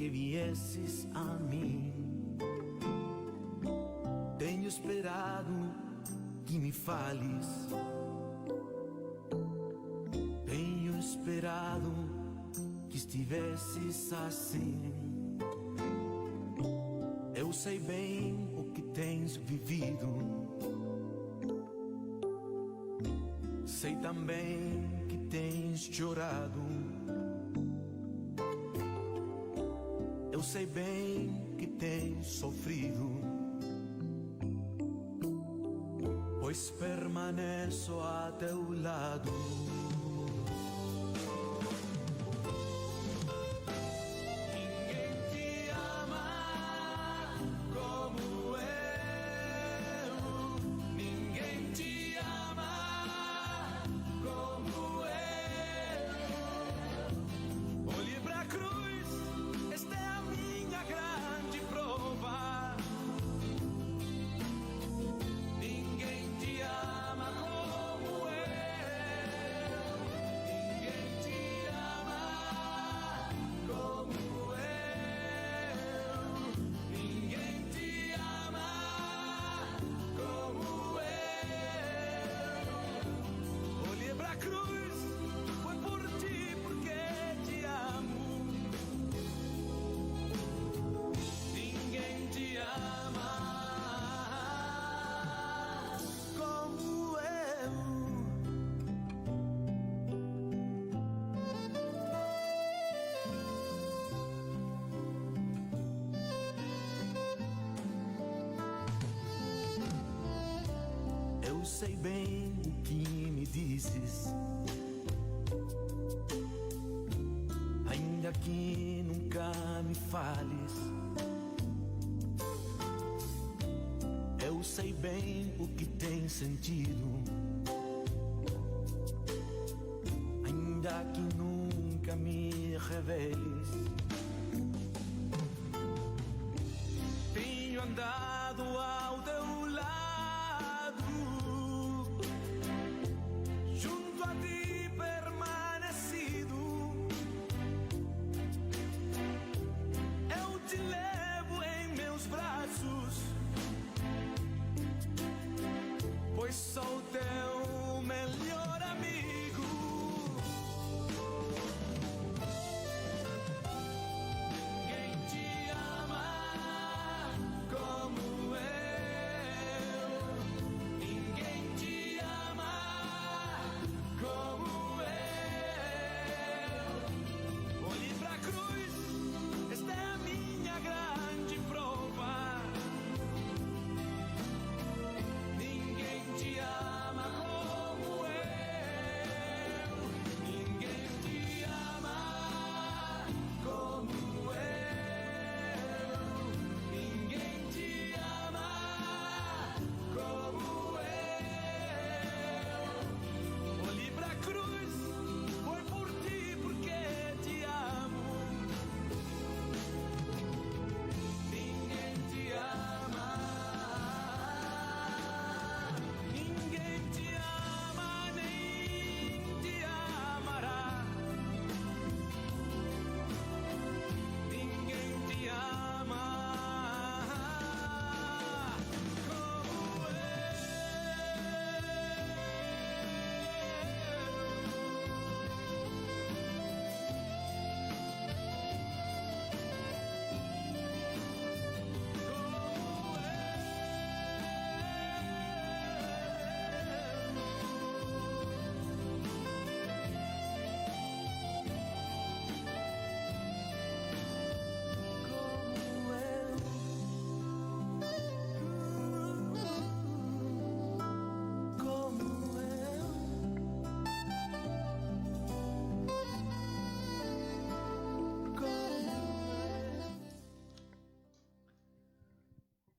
que viesses a mim. Tenho esperado que me fales. Tenho esperado que estivesses assim. Eu sei bem o que tens vivido. Sei também que tens chorado. Eu sei bem que tens sofrido, pois permaneço a teu lado. Eu sei bem o que me dizes, ainda que nunca me fales. Eu sei bem o que tens sentido, ainda que nunca me reveles. Tenho andado ao teu lado, pois sou teu melhor amigo. Ninguém te ama como eu. Ninguém te ama como eu. Olhe pra cruz, esta é a minha grande prova. Te ama como eu, ninguém te ama como eu, ninguém te ama como eu. Olhe pra cruz, foi por ti porque te amo. Ninguém te ama.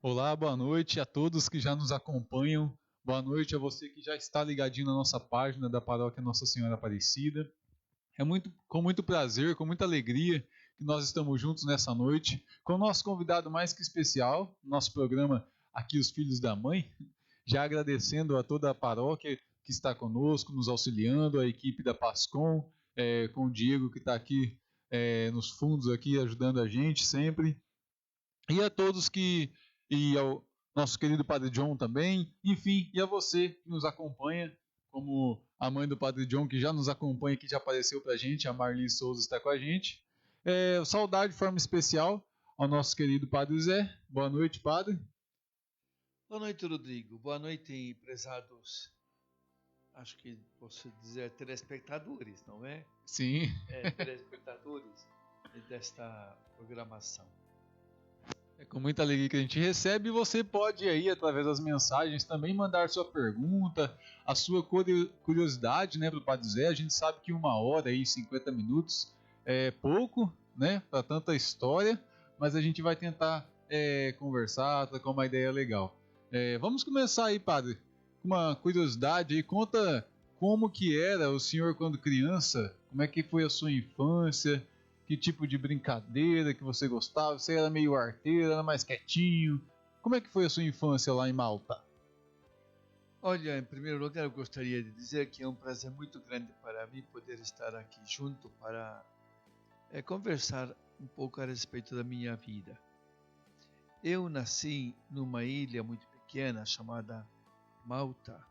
Olá, boa noite a todos que já nos acompanham. Boa noite a você que já está ligadinho na nossa página da Paróquia Nossa Senhora Aparecida. Com muito prazer, com muita alegria que nós estamos juntos nessa noite com o nosso convidado mais que especial, nosso programa aqui Os Filhos da Mãe. Já agradecendo a toda a paróquia que está conosco, nos auxiliando, a equipe da PASCOM, com o Diego que está aqui nos fundos aqui, ajudando a gente sempre. E a todos e ao nosso querido Padre John também, enfim, e a você que nos acompanha, como a mãe do Padre John, que já nos acompanha, que já apareceu pra gente, a Marli Souza está com a gente. Saudade de forma especial ao nosso querido Padre Zé. Boa noite, Padre. Boa noite, Rodrigo. Boa noite, prezados. Acho que posso dizer telespectadores, não é? Sim. Telespectadores desta programação. É com muita alegria que a gente recebe, e você pode aí, através das mensagens, também mandar sua pergunta, a sua curiosidade, né, para o Padre Zé. A gente sabe que 1 hora e 50 minutos é pouco, né, para tanta história, mas a gente vai tentar conversar, trocar uma ideia legal. Vamos começar aí, Padre, com uma curiosidade aí. Conta como que era o senhor quando criança, como é que foi a sua infância, que tipo de brincadeira que você gostava, você era meio arteiro, era mais quietinho, como é que foi a sua infância lá em Malta? Olha, em primeiro lugar eu gostaria de dizer que é um prazer muito grande para mim poder estar aqui junto para conversar um pouco a respeito da minha vida. Eu nasci numa ilha muito pequena chamada Malta,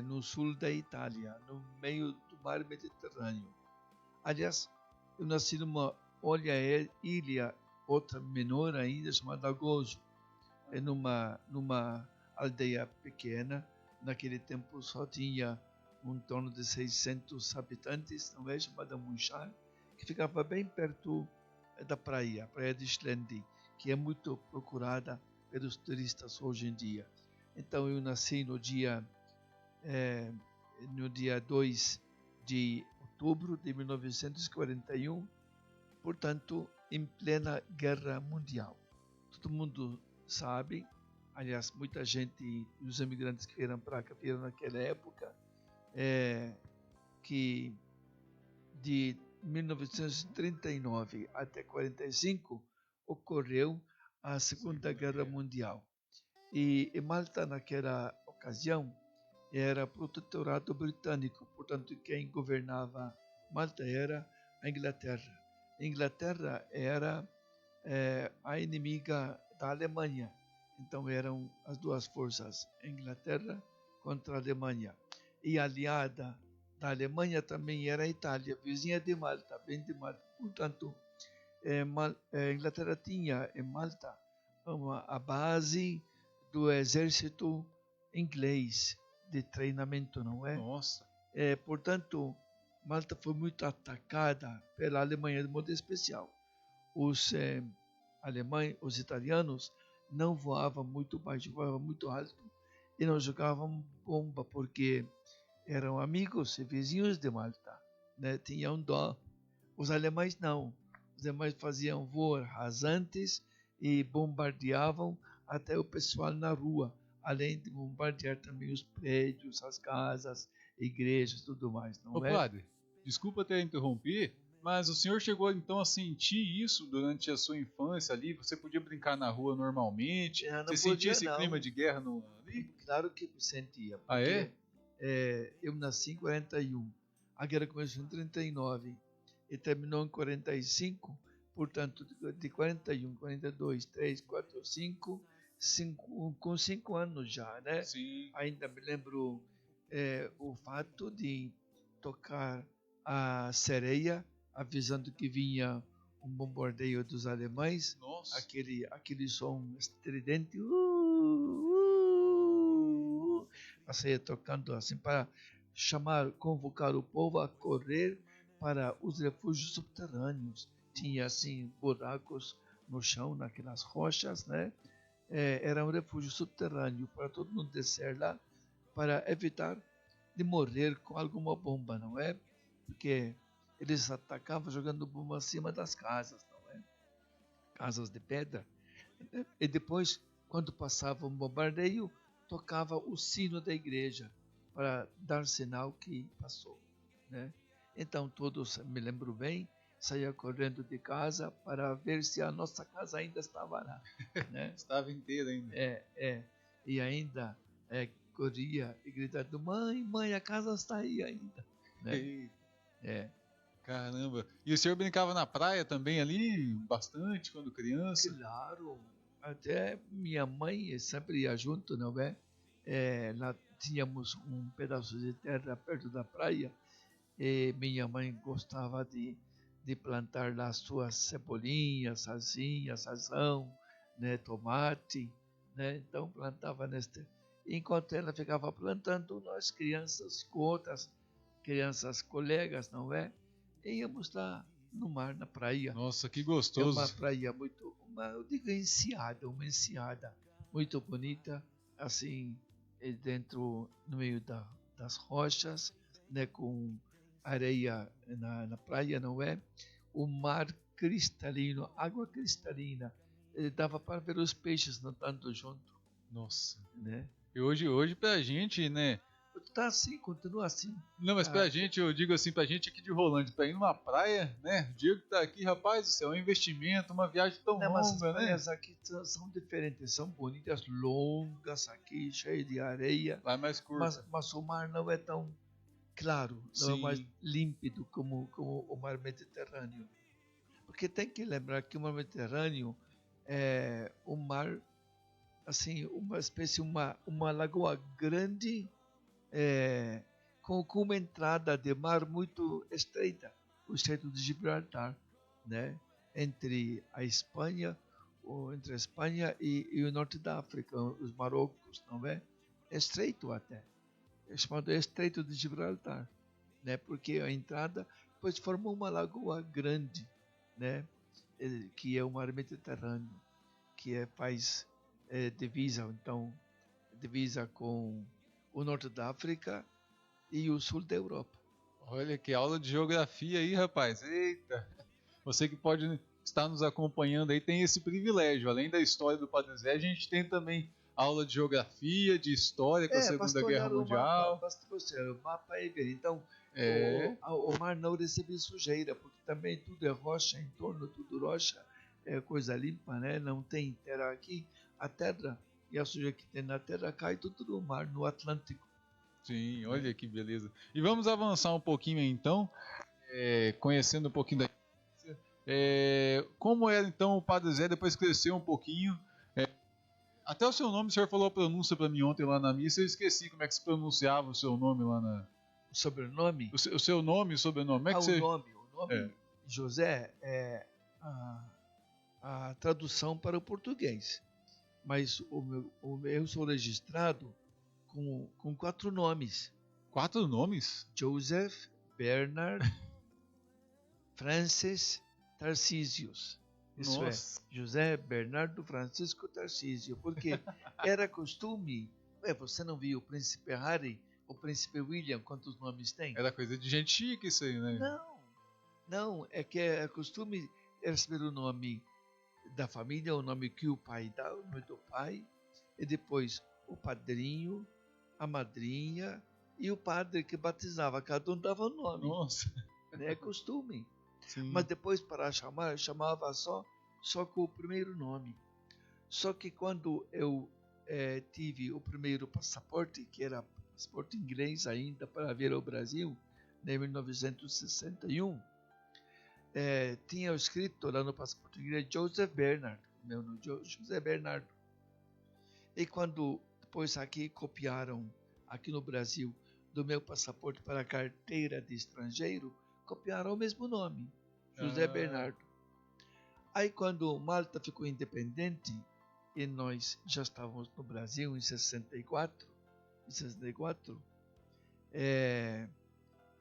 no sul da Itália, no meio do mar Mediterrâneo. Aliás, eu nasci numa ilha, outra menor ainda, chamada Gozo, numa aldeia pequena. Naquele tempo só tinha em torno de 600 habitantes, não é? Chamada Munchar, que ficava bem perto da praia de Islendi, que é muito procurada pelos turistas hoje em dia. Então eu nasci no dia 2 de outubro de 1941, portanto, em plena Guerra Mundial. Todo mundo sabe, aliás, muita gente, os imigrantes que vieram para cá, vieram naquela época, que de 1939 até 1945 ocorreu a Segunda Guerra Mundial. E Malta, naquela ocasião, era protetorado britânico, portanto, quem governava Malta era a Inglaterra. A Inglaterra era a inimiga da Alemanha, então eram as duas forças, a Inglaterra contra a Alemanha. E aliada da Alemanha também era a Itália, vizinha de Malta, bem de Malta. Portanto, a Inglaterra tinha em Malta a base do exército inglês de treinamento, não é? Nossa. Portanto, Malta foi muito atacada pela Alemanha de modo especial. Os italianos não voavam muito baixo, voavam muito alto e não jogavam bomba porque eram amigos e vizinhos de Malta, né? Tinham dó. Os alemães não. Os alemães faziam voos rasantes e bombardeavam até o pessoal na rua, além de bombardear também os prédios, as casas, igrejas, tudo mais, não é? Padre, desculpa ter interrompido, mas o senhor chegou então a sentir isso durante a sua infância ali? Você podia brincar na rua normalmente? Você sentia esse clima de guerra ali? Claro que sentia. Porque, Ah, é? Eu nasci em 41, a guerra começou em 39 e terminou em 45, portanto, de 41, 42, 3, 4, 5, com 5 anos já, né? Sim. Ainda me lembro o fato de tocar a sereia, avisando que vinha um bombardeio dos alemães. Nossa. Aquele som estridente, saía tocando assim para convocar o povo a correr para os refúgios subterrâneos. Tinha assim buracos no chão, naquelas rochas, né? Era um refúgio subterrâneo para todo mundo descer lá para evitar de morrer com alguma bomba, não é? Porque eles atacavam jogando bomba acima das casas, não é? Casas de pedra. E depois, quando passava um bombardeio, tocava o sino da igreja para dar sinal que passou, né? Então todos, me lembro bem, saía correndo de casa para ver se a nossa casa ainda estava lá, né? Estava inteira ainda. E ainda corria e gritando: mãe, a casa está aí ainda, né? Caramba. E o senhor brincava na praia também ali, bastante, quando criança? Claro, até minha mãe sempre ia junto, não é? Lá tínhamos um pedaço de terra perto da praia e minha mãe gostava de plantar lá suas cebolinhas, salsinhas, sazão, né, tomate, né? Então plantava neste. Enquanto ela ficava plantando, nós crianças com outras crianças colegas, não é? Íamos lá no mar, na praia. Nossa, que É gostoso. uma praia muito, eu digo uma enseada muito bonita, assim, dentro, no meio das rochas, né, com areia na praia, não é? O mar cristalino, água cristalina, dava para ver os peixes nadando junto, Nossa. né? E hoje pra gente, né? Tá assim, continua assim. Não, mas pra Ah, gente, eu digo assim, pra gente aqui de Rolândia, pra ir numa praia, né? O Diego que tá aqui, rapaz, isso é um investimento, uma viagem tão Não, mas as longa, né? praias aqui são diferentes, são bonitas, longas aqui, cheias de areia, Lá é mais curta. mas o mar não é tão claro, não é mais Sim. límpido como o mar Mediterrâneo. Porque tem que lembrar que o mar Mediterrâneo é um mar, assim, uma espécie, uma lagoa grande, com uma entrada de mar muito estreita, o Estreito de Gibraltar, né? Entre a Espanha, entre a Espanha e o norte da África, os Marrocos, não é? É estreito até, é chamado Estreito de Gibraltar, né? Porque a entrada depois formou uma lagoa grande, né? Que é o mar Mediterrâneo, que faz divisa, então, divisa com o norte da África e o sul da Europa. Olha que aula de geografia aí, rapaz. Eita! Você que pode estar nos acompanhando aí tem esse privilégio. Além da história do Padre Zé, a gente tem também aula de geografia, de história com a Segunda Guerra Mundial. Basta você olhar o mapa e ver. Então, É. o mar não recebe sujeira, porque também tudo é rocha, em torno tudo rocha, é coisa limpa, né? Não tem terra aqui. A terra e a sujeira que tem na terra cai tudo no mar, no Atlântico. Sim, olha que beleza. E vamos avançar um pouquinho aí, então, conhecendo um pouquinho da como era então o Padre Zé, depois cresceu um pouquinho. Até o seu nome, o senhor falou a pronúncia para mim ontem lá na missa, eu esqueci como é que se pronunciava o seu nome lá na... O sobrenome? O seu nome e o sobrenome, como é que O você... nome José é a tradução para o português. Mas eu sou registrado com 4 nomes. 4 nomes? Joseph, Bernard, Francis, Tarcísios. Isso Nossa. é, José Bernardo Francisco Tarcísio. Porque era costume... você não viu o príncipe Harry, o príncipe William, quantos nomes tem? Era coisa de gente chique isso aí, né? Não, é que é costume receber o nome da família, o nome que o pai dá, o nome do pai, e depois o padrinho, a madrinha e o padre que batizava, cada um dava o nome. Nossa. É costume. Sim. Mas depois para chamava só com o primeiro nome. Só que quando eu tive o primeiro passaporte, que era passaporte inglês ainda para vir ao Brasil, em 1961, tinha escrito lá no passaporte inglês Joseph Bernard, meu nome José Bernardo. E quando depois aqui copiaram, aqui no Brasil, do meu passaporte para a carteira de estrangeiro, copiaram o mesmo nome, José Bernardo. Aí quando Malta ficou independente, e nós já estávamos no Brasil em 64,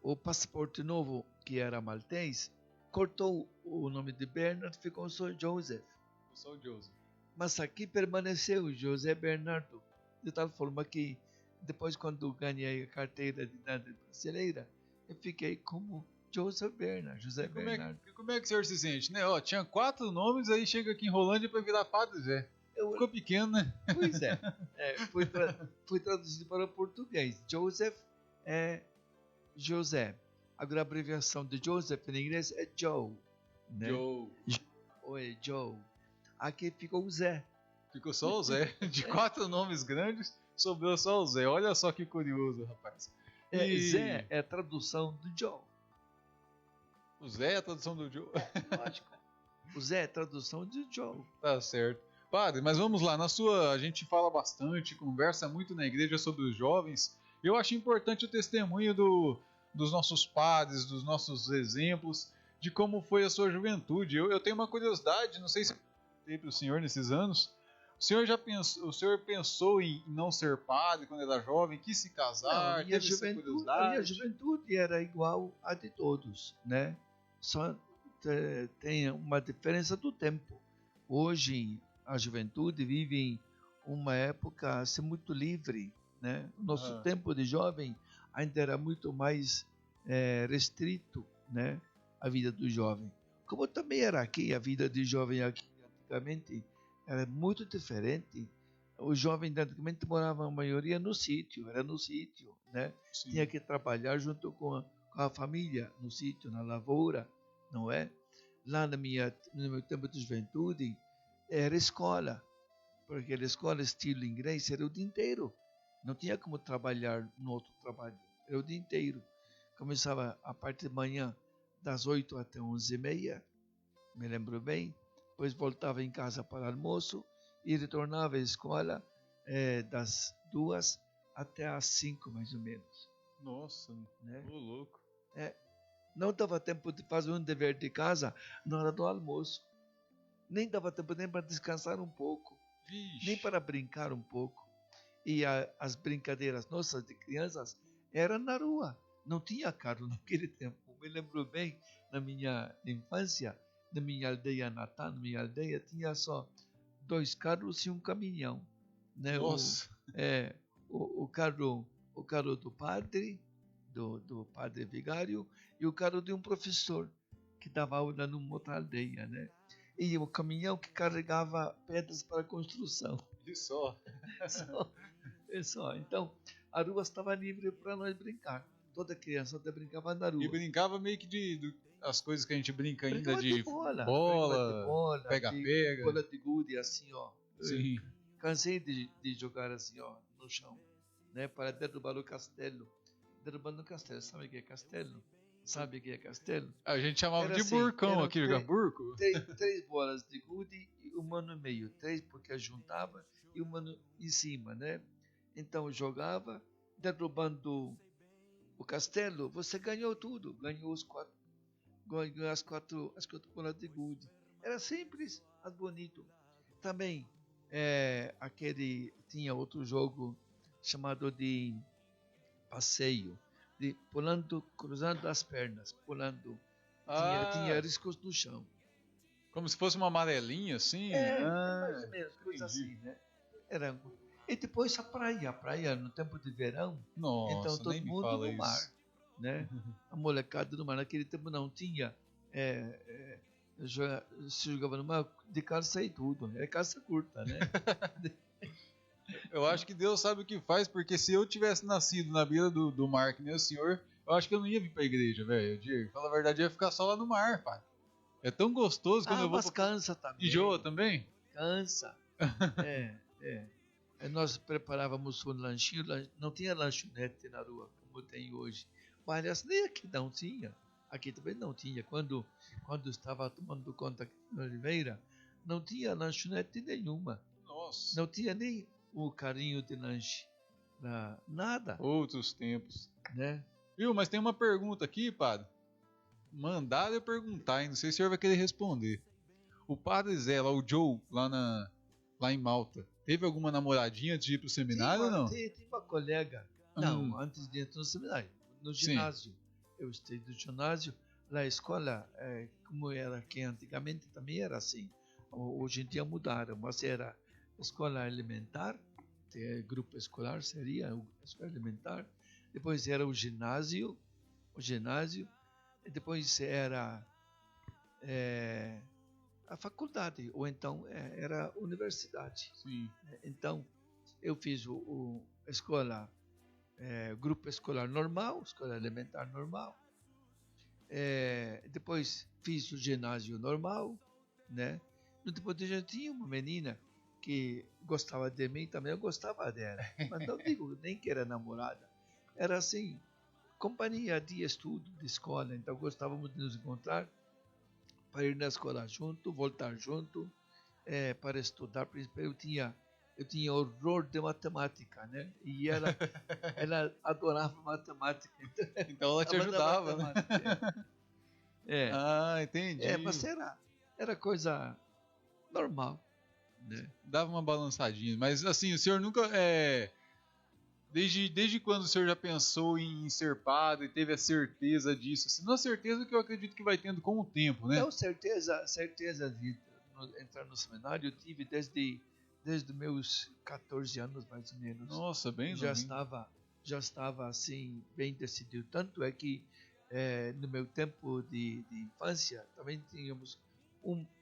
o passaporte novo, que era maltês, cortou o nome de Bernard, ficou só Joseph. Só o Joseph. Mas aqui permaneceu José Bernardo, de tal forma que depois, quando ganhei a carteira de idade brasileira, eu fiquei como Joseph Bernard, José Bernardo. Como é que o senhor se sente, né? Ó, tinha 4 nomes, aí chega aqui em Rolândia para virar Padre Zé. Ficou pequeno, né? Pois é. Foi traduzido para o português. Joseph é José. Agora a abreviação de Joseph em inglês é Joe. Né? Joe. Ou é Joe. Aqui ficou o Zé. Ficou só o Zé. De 4 nomes grandes, sobrou só o Zé. Olha só que curioso, rapaz. Zé é a tradução do Joe. O Zé é a tradução do Joe. Lógico. O Zé é a tradução de Joe. Tá certo. Padre, mas vamos lá. A gente fala bastante, conversa muito na igreja sobre os jovens. Eu acho importante o testemunho dos nossos padres, dos nossos exemplos, de como foi a sua juventude. Eu tenho uma curiosidade, não sei se eu perguntei para o senhor nesses anos. O senhor pensou em não ser padre quando era jovem, quis se casar, teve essa A minha curiosidade? juventude era igual a de todos, né? Só tem uma diferença do tempo. Hoje a juventude vive uma época assim, muito livre, né? O nosso tempo de jovem ainda era muito mais restrito, né? A vida do jovem. Como também era aqui, a vida de jovem aqui antigamente era muito diferente. Os jovens antigamente moravam a maioria no sítio, era no sítio, né? Sim. Tinha que trabalhar junto com a família, no sítio, na lavoura, não é? Lá no meu tempo de juventude, era escola, porque a escola estilo inglês era o dia inteiro. Não tinha como trabalhar no outro trabalho, era o dia inteiro. Começava a parte de manhã, das 8 até 11h30, me lembro bem. Depois voltava em casa para almoço e retornava à escola das 2 até às 5, mais ou menos. Nossa, Né? tô louco. Não dava tempo de fazer um dever de casa na hora do almoço. Nem dava tempo nem para descansar um pouco, Vixe. nem para brincar um pouco. E as brincadeiras nossas de crianças eram na rua. Não tinha carro naquele tempo. Me lembro bem, na minha infância, na minha aldeia natal, na minha aldeia, tinha só 2 carros e um caminhão. Né? Nossa. O carro do padre, do padre vigário, e o carro de um professor que dava aula numa outra aldeia, né? E o caminhão que carregava pedras para a construção. E só. Só. Então, a rua estava livre para nós brincar. Toda criança brincava na rua. E brincava meio que as coisas que a gente brinca ainda Brincava de bola, bola, pega-pega. bola de gude, assim, ó. Sim. Cansei de jogar assim, ó, no chão, né? Para derrubar o castelo. Derrubando o castelo. Sabe o que é castelo? Sabe o que é castelo? A gente chamava Era de assim, burcão eram aqui, jogar burco. 3 bolas de gude e uma no meio. 3 porque juntava e uma em cima, né? Então jogava, derrubando o castelo, você ganhou tudo. Ganhou as quatro bolas de gude. Era simples, mas bonito. Também tinha outro jogo chamado de passeio, de pulando, cruzando as pernas, pulando. Tinha riscos no chão. Como se fosse uma amarelinha, assim? Mais ou menos, coisa assim, né? E depois a praia no tempo de verão. Nossa, então todo nem me mundo fala no mar, isso. né? A molecada no mar. Naquele tempo não tinha. Se jogava no mar de calça e tudo. Era calça curta, né? Eu acho que Deus sabe o que faz, porque se eu tivesse nascido na beira do mar, que nem o senhor, eu acho que eu não ia vir pra igreja, velho. Diego, fala a verdade, eu ia ficar só lá no mar, pai. É tão gostoso quando eu vou. Mas cansa também. Enjoa também? Cansa. Nós preparávamos um lanchinho, não tinha lanchonete na rua, como tem hoje. Mas nem aqui não tinha. Aqui também não tinha. Quando estava tomando conta aqui na Oliveira, não tinha lanchonete nenhuma. Nossa. Não tinha nem o carinho de lanche. Nada. Outros tempos. Né? Viu, mas tem uma pergunta aqui, padre. Mandaram eu perguntar, hein? Não sei se o senhor vai querer responder. O padre Zé, lá, o Joe, lá em Malta, teve alguma namoradinha antes de ir pro seminário ou não? Tem uma colega. Não, antes de entrar no seminário. No ginásio. Sim. Eu estudei no ginásio. Na escola, como era aqui antigamente, também era assim. Hoje em dia mudaram, mas era escola elementar, grupo escolar seria a escola elementar. Depois era o ginásio. E depois era a faculdade, ou então era a universidade. Sim. Então, eu fiz a escola, grupo escolar normal, escola elementar normal. Depois fiz o ginásio normal, né? Depois já tinha uma menina que gostava de mim, também eu gostava dela. Mas não digo nem que era namorada. Era assim, companhia de estudo, de escola. Então gostávamos de nos encontrar para ir na escola junto, voltar junto, para estudar. Eu tinha horror de matemática, né? E ela adorava matemática. Então ela te ajudava, né? É, Ah, entendi. mas era coisa normal, né? Dava uma balançadinha. Mas assim, o senhor nunca. Desde quando o senhor já pensou em ser padre e teve a certeza disso? Assim, não a certeza que eu acredito que vai tendo com o tempo, né? Não, certeza de entrar no seminário eu tive desde meus 14 anos, mais ou menos. Nossa, bem já novinho. estava assim, bem decidido. Tanto é que no meu tempo de infância também tínhamos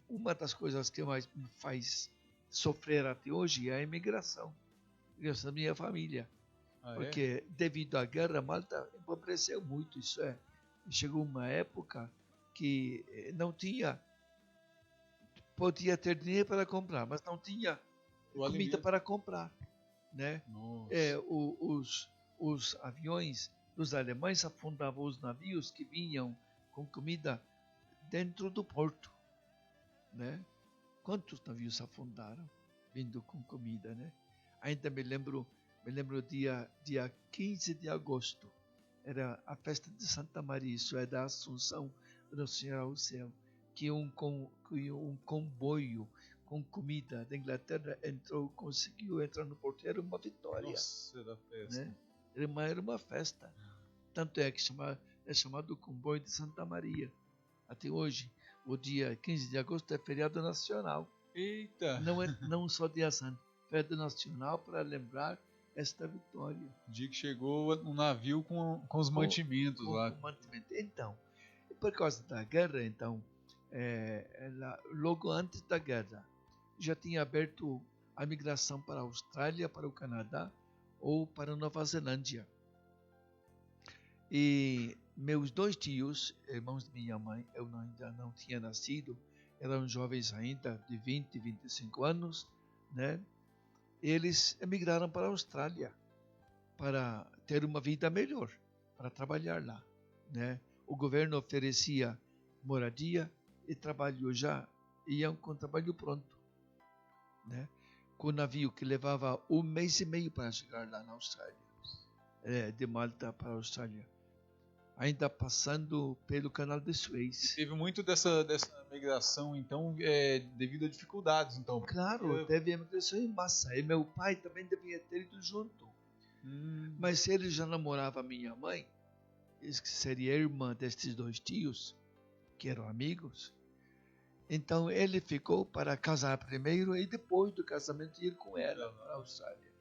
uma das coisas que mais me faz sofrer até hoje é a imigração da minha família. Ah, Porque devido à guerra, Malta empobreceu muito. Isso é, chegou uma época que não tinha, podia ter dinheiro para comprar, mas não tinha O comida alimento. para comprar, né? Nossa. Os aviões dos alemães afundavam os navios que vinham com comida dentro do porto, né? Quantos navios afundaram vindo com comida, né? Ainda me lembro dia 15 de agosto, era a festa de Santa Maria, isso é da Assunção do Senhor ao céu, que um comboio com comida da Inglaterra conseguiu entrar no porto, era uma vitória. Nossa, era festa. Né? Era uma festa. Tanto é que é chamado comboio de Santa Maria. Até hoje, o dia 15 de agosto é feriado nacional. Eita! Não só dia santo, feriado nacional para lembrar esta vitória. O dia que chegou um navio com os mantimentos lá. Com mantimento. Então, por causa da guerra, então, logo antes da guerra, já tinha aberto a migração para a Austrália, para o Canadá ou para a Nova Zelândia. E meus 2 tios, irmãos de minha mãe, eu ainda não tinha nascido, eram jovens ainda, de 20, 25 anos, né? Eles emigraram para a Austrália para ter uma vida melhor, para trabalhar lá, né? O governo oferecia moradia e trabalho já, iam com trabalho pronto, né? Com o navio que levava 1 mês e meio para chegar lá na Austrália, de Malta para a Austrália, ainda passando pelo canal de Suez. Teve muito dessa migração, então, devido a dificuldades, então. Claro, teve imigração em massa. E meu pai também devia ter ido junto. Mas ele já namorava minha mãe, que seria irmã destes 2 tios, que eram amigos. Então ele ficou para casar primeiro e depois do casamento ir com ela para a Austrália.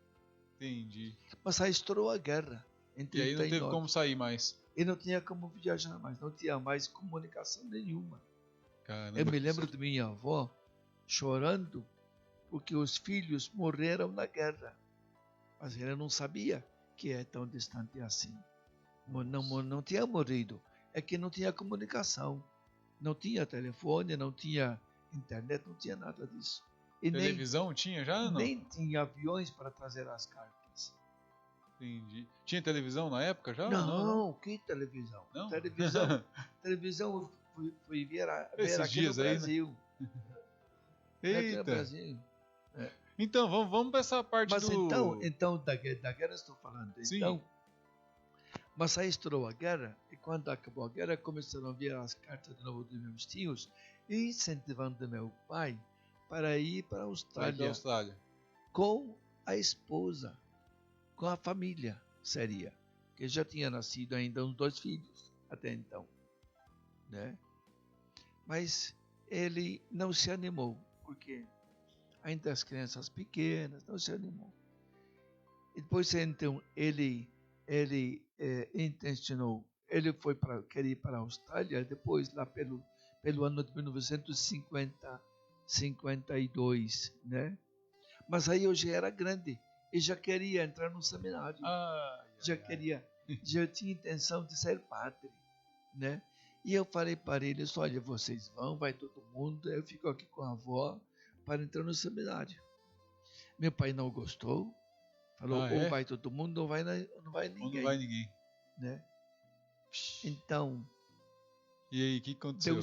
Entendi. Mas aí estourou a guerra. E aí não teve como sair mais. E não tinha como viajar mais, não tinha mais comunicação nenhuma. Caramba. Eu me lembro de minha avó chorando porque os filhos morreram na guerra. Mas ela não sabia que é tão distante assim. Não tinha morrido. É que não tinha comunicação. Não tinha telefone, não tinha internet, não tinha nada disso. E televisão tinha já? Não? Nem tinha aviões para trazer as cartas. Entendi. Tinha televisão na época já? Não, que televisão? Não? Televisão fui ver Esses aqui dias no aí, Brasil. Né? Aqui no Eita. Brasil. Então, vamos para essa parte mas do... então da guerra estou falando. Sim. Então, mas aí estourou a guerra, e quando acabou a guerra, começaram a vir as cartas de novo dos meus tios, e incentivando meu pai para ir para a Austrália. Com a esposa, com a família, seria. Que já tinha nascido ainda uns 2 filhos, até então. Né? Mas ele não se animou, porque ainda as crianças pequenas, não se animou. E depois, então, ele intencionou, ele queria ir para a Austrália, depois, lá pelo ano de 1952, né? Mas aí eu já era grande e já queria entrar no seminário. Já tinha intenção de ser padre, né? E eu falei para eles, olha, vocês vai todo mundo, eu fico aqui com a avó para entrar no seminário. Meu pai não gostou, falou, ou vai todo mundo, ou não vai ninguém. Ou não vai ninguém. Né? Então, E aí, o que aconteceu?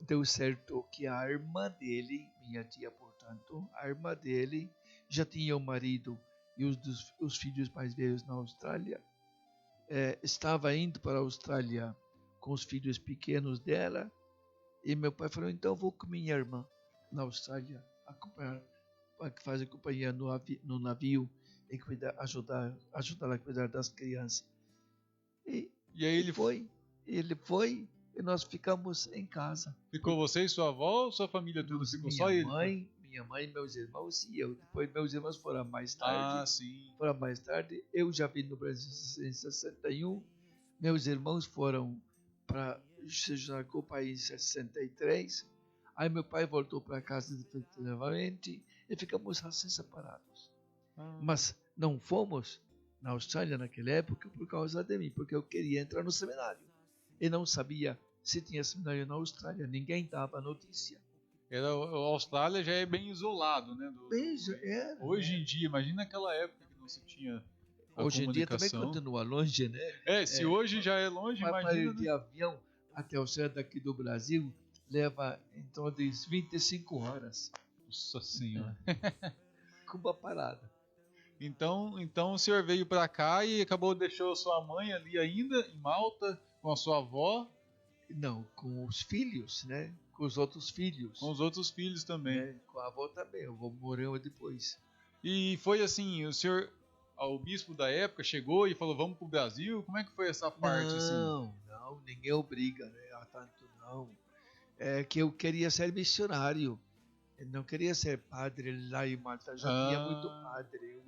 deu certo que a irmã dele, minha tia, portanto, a irmã dele já tinha o marido e os filhos mais velhos na Austrália. Estava indo para a Austrália com os filhos pequenos dela. E meu pai falou, então eu vou com minha irmã na Austrália, acompanhar, que faz companhia no navio e ajudar ela a cuidar das crianças. E aí Ele foi e nós ficamos em casa. ficou você e sua avó ou sua família toda? Ficou só ele? Minha mãe, meus irmãos e eu. Depois meus irmãos foram mais tarde. Ah, sim. Eu já vim no Brasil em 61. Meus irmãos foram para o país em 63. Aí meu pai voltou para casa definitivamente e ficamos assim separados. Mas não fomos na Austrália naquela época por causa de mim, porque eu queria entrar no seminário. E não sabia se tinha seminário na Austrália, ninguém dava notícia. A Austrália já é bem isolado, né? Hoje em dia, imagina naquela época que não se tinha a hoje em dia também comunicação. continua longe, né? Se hoje já é longe, Para imagina. ir de avião até o centro daqui do Brasil leva em torno de 25 horas. Nossa Senhora. Com uma parada. Então o senhor veio para cá e deixou sua mãe ali ainda, em Malta, com a sua avó? Não, com os filhos, né? Com os outros filhos. Com os outros filhos também. Com a avó também, a avó morreu depois. E foi assim, o bispo da época chegou e falou, vamos pro Brasil? Como é que foi essa parte? Não, ninguém obriga, né? Tanto não. É que eu queria ser missionário. Eu não queria ser padre lá em Malta, já tinha muito padre.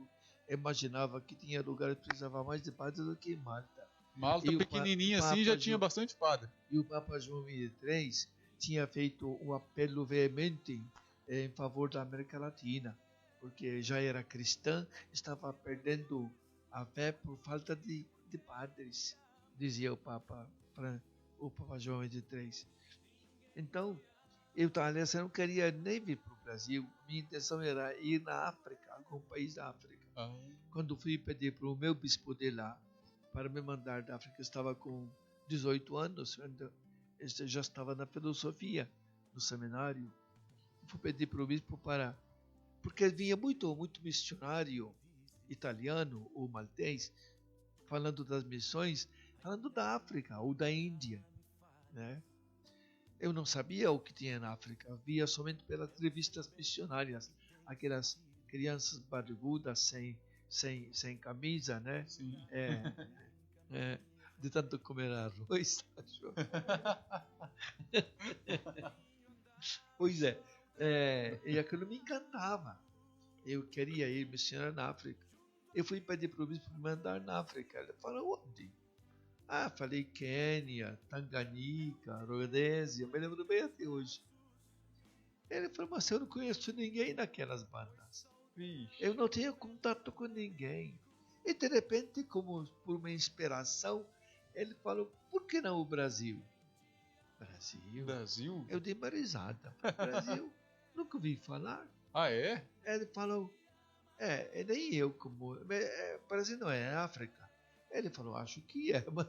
Eu imaginava que tinha lugar que precisava mais de padre do que em Malta. Malta pequenininha assim já tinha bastante padre. E o Papa João XXIII tinha feito um apelo veemente em favor da América Latina, porque já era cristã, estava perdendo a fé por falta de padres, dizia o Papa João XXIII. Então, eu não queria nem vir para o Brasil, minha intenção era ir na África, algum país da África. Quando fui pedir para o meu bispo de lá, para me mandar da África, eu estava com 18 anos, eu já estava na filosofia, no seminário. Fui pedir para o bispo porque vinha muito missionário italiano ou maltês, falando das missões, falando da África ou da Índia, né? Eu não sabia o que tinha na África, via somente pelas revistas missionárias, aquelas crianças barrigudas sem camisa, né? Sim. De tanto comer arroz. Pois e aquilo me encantava. Eu queria ir missionar na África. Eu fui pedir para o bispo me mandar na África. Ele falou, onde? Falei Quênia, Tanganica, Rodésia, me lembro bem até hoje. Ele falou, mas eu não conheço ninguém naquelas bandas. Vixe. Eu não tenho contato com ninguém. E de repente, como por uma inspiração, ele falou, por que não o Brasil? Brasil? Eu dei uma risada. Brasil? Nunca ouvi falar. Ah, é? Ele falou, nem eu como... Brasil não é África. Ele falou, acho que é. Mas,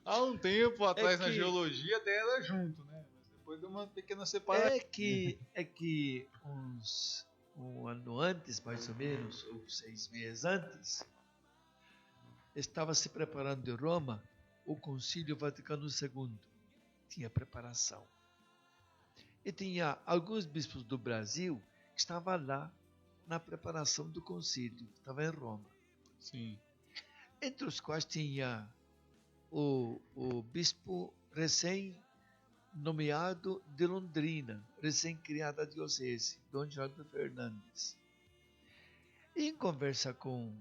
há um tempo atrás na geologia até era junto, né? Mas depois deu uma pequena separação. É que um ano antes, mais ou menos, ou 6 meses antes, estava se preparando em Roma o Concílio Vaticano II. Tinha preparação. E tinha alguns bispos do Brasil que estavam lá na preparação do concílio, estava em Roma. Sim. Entre os quais tinha o bispo recém-nomeado de Londrina, recém-criada diocese, Dom Gerardo Fernandes. E em conversa com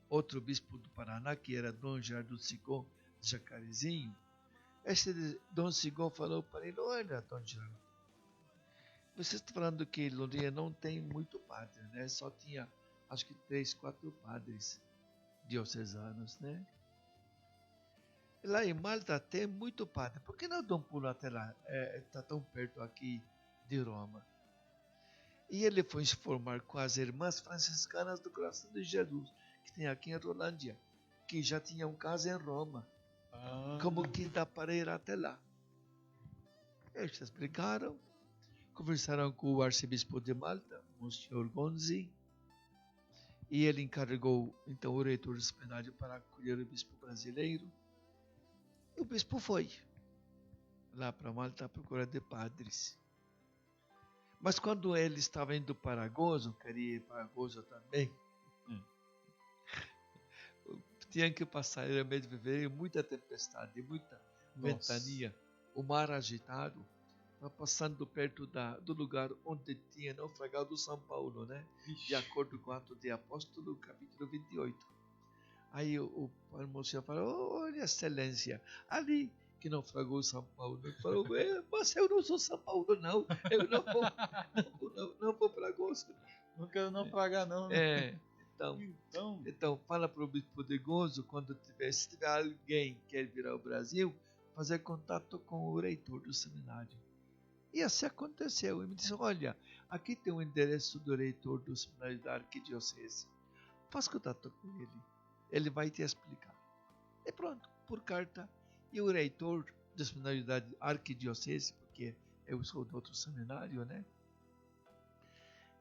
outro bispo do Paraná, que era Dom Gerardo Sigon de Jacarezinho, esse Dom Sigon falou para ele, olha, Dom Gerardo, você está falando que Londrina não tem muito padre, né? Só tinha, acho que 3, 4 padres diocesanos, né? Lá em Malta tem muito padre. Por que não dão um pulo até lá? Está tão perto aqui de Roma. E ele foi se formar com as irmãs franciscanas do Coração de Jesus, que tem aqui em Rolândia. que já tinha um casa em Roma. Ah, Como que dá para ir até lá? Eles explicaram, conversaram com o arcebispo de Malta, Monsignor Gonzi, e ele encarregou então o reitor do seminário para acolher o bispo brasileiro. E o bispo foi lá para Malta à procura de padres. Mas quando ele estava indo para Gozo, queria ir para Gozo também, tinha que passar, era mês de fevereiro, muita tempestade, muita ventania, o mar agitado, passando perto do lugar onde tinha naufragado São Paulo, né? De acordo com o Atos de Apóstolo, capítulo 28. Aí o Monsenhor falou, olha, excelência, ali que naufragou São Paulo. Ele falou, mas eu não sou São Paulo, não. Eu não vou para Gozo. não quero naufragar, não. Né? Então, fala para o bispo de Gozo, se tiver alguém que quer vir ao Brasil, fazer contato com o reitor do seminário. E assim aconteceu. Ele me disse, olha, aqui tem o endereço do reitor do seminário da arquidiocese. Faz contato com ele. Ele vai te explicar. E pronto, por carta. E o reitor do seminário da arquidiocese, porque eu sou de outro seminário, né?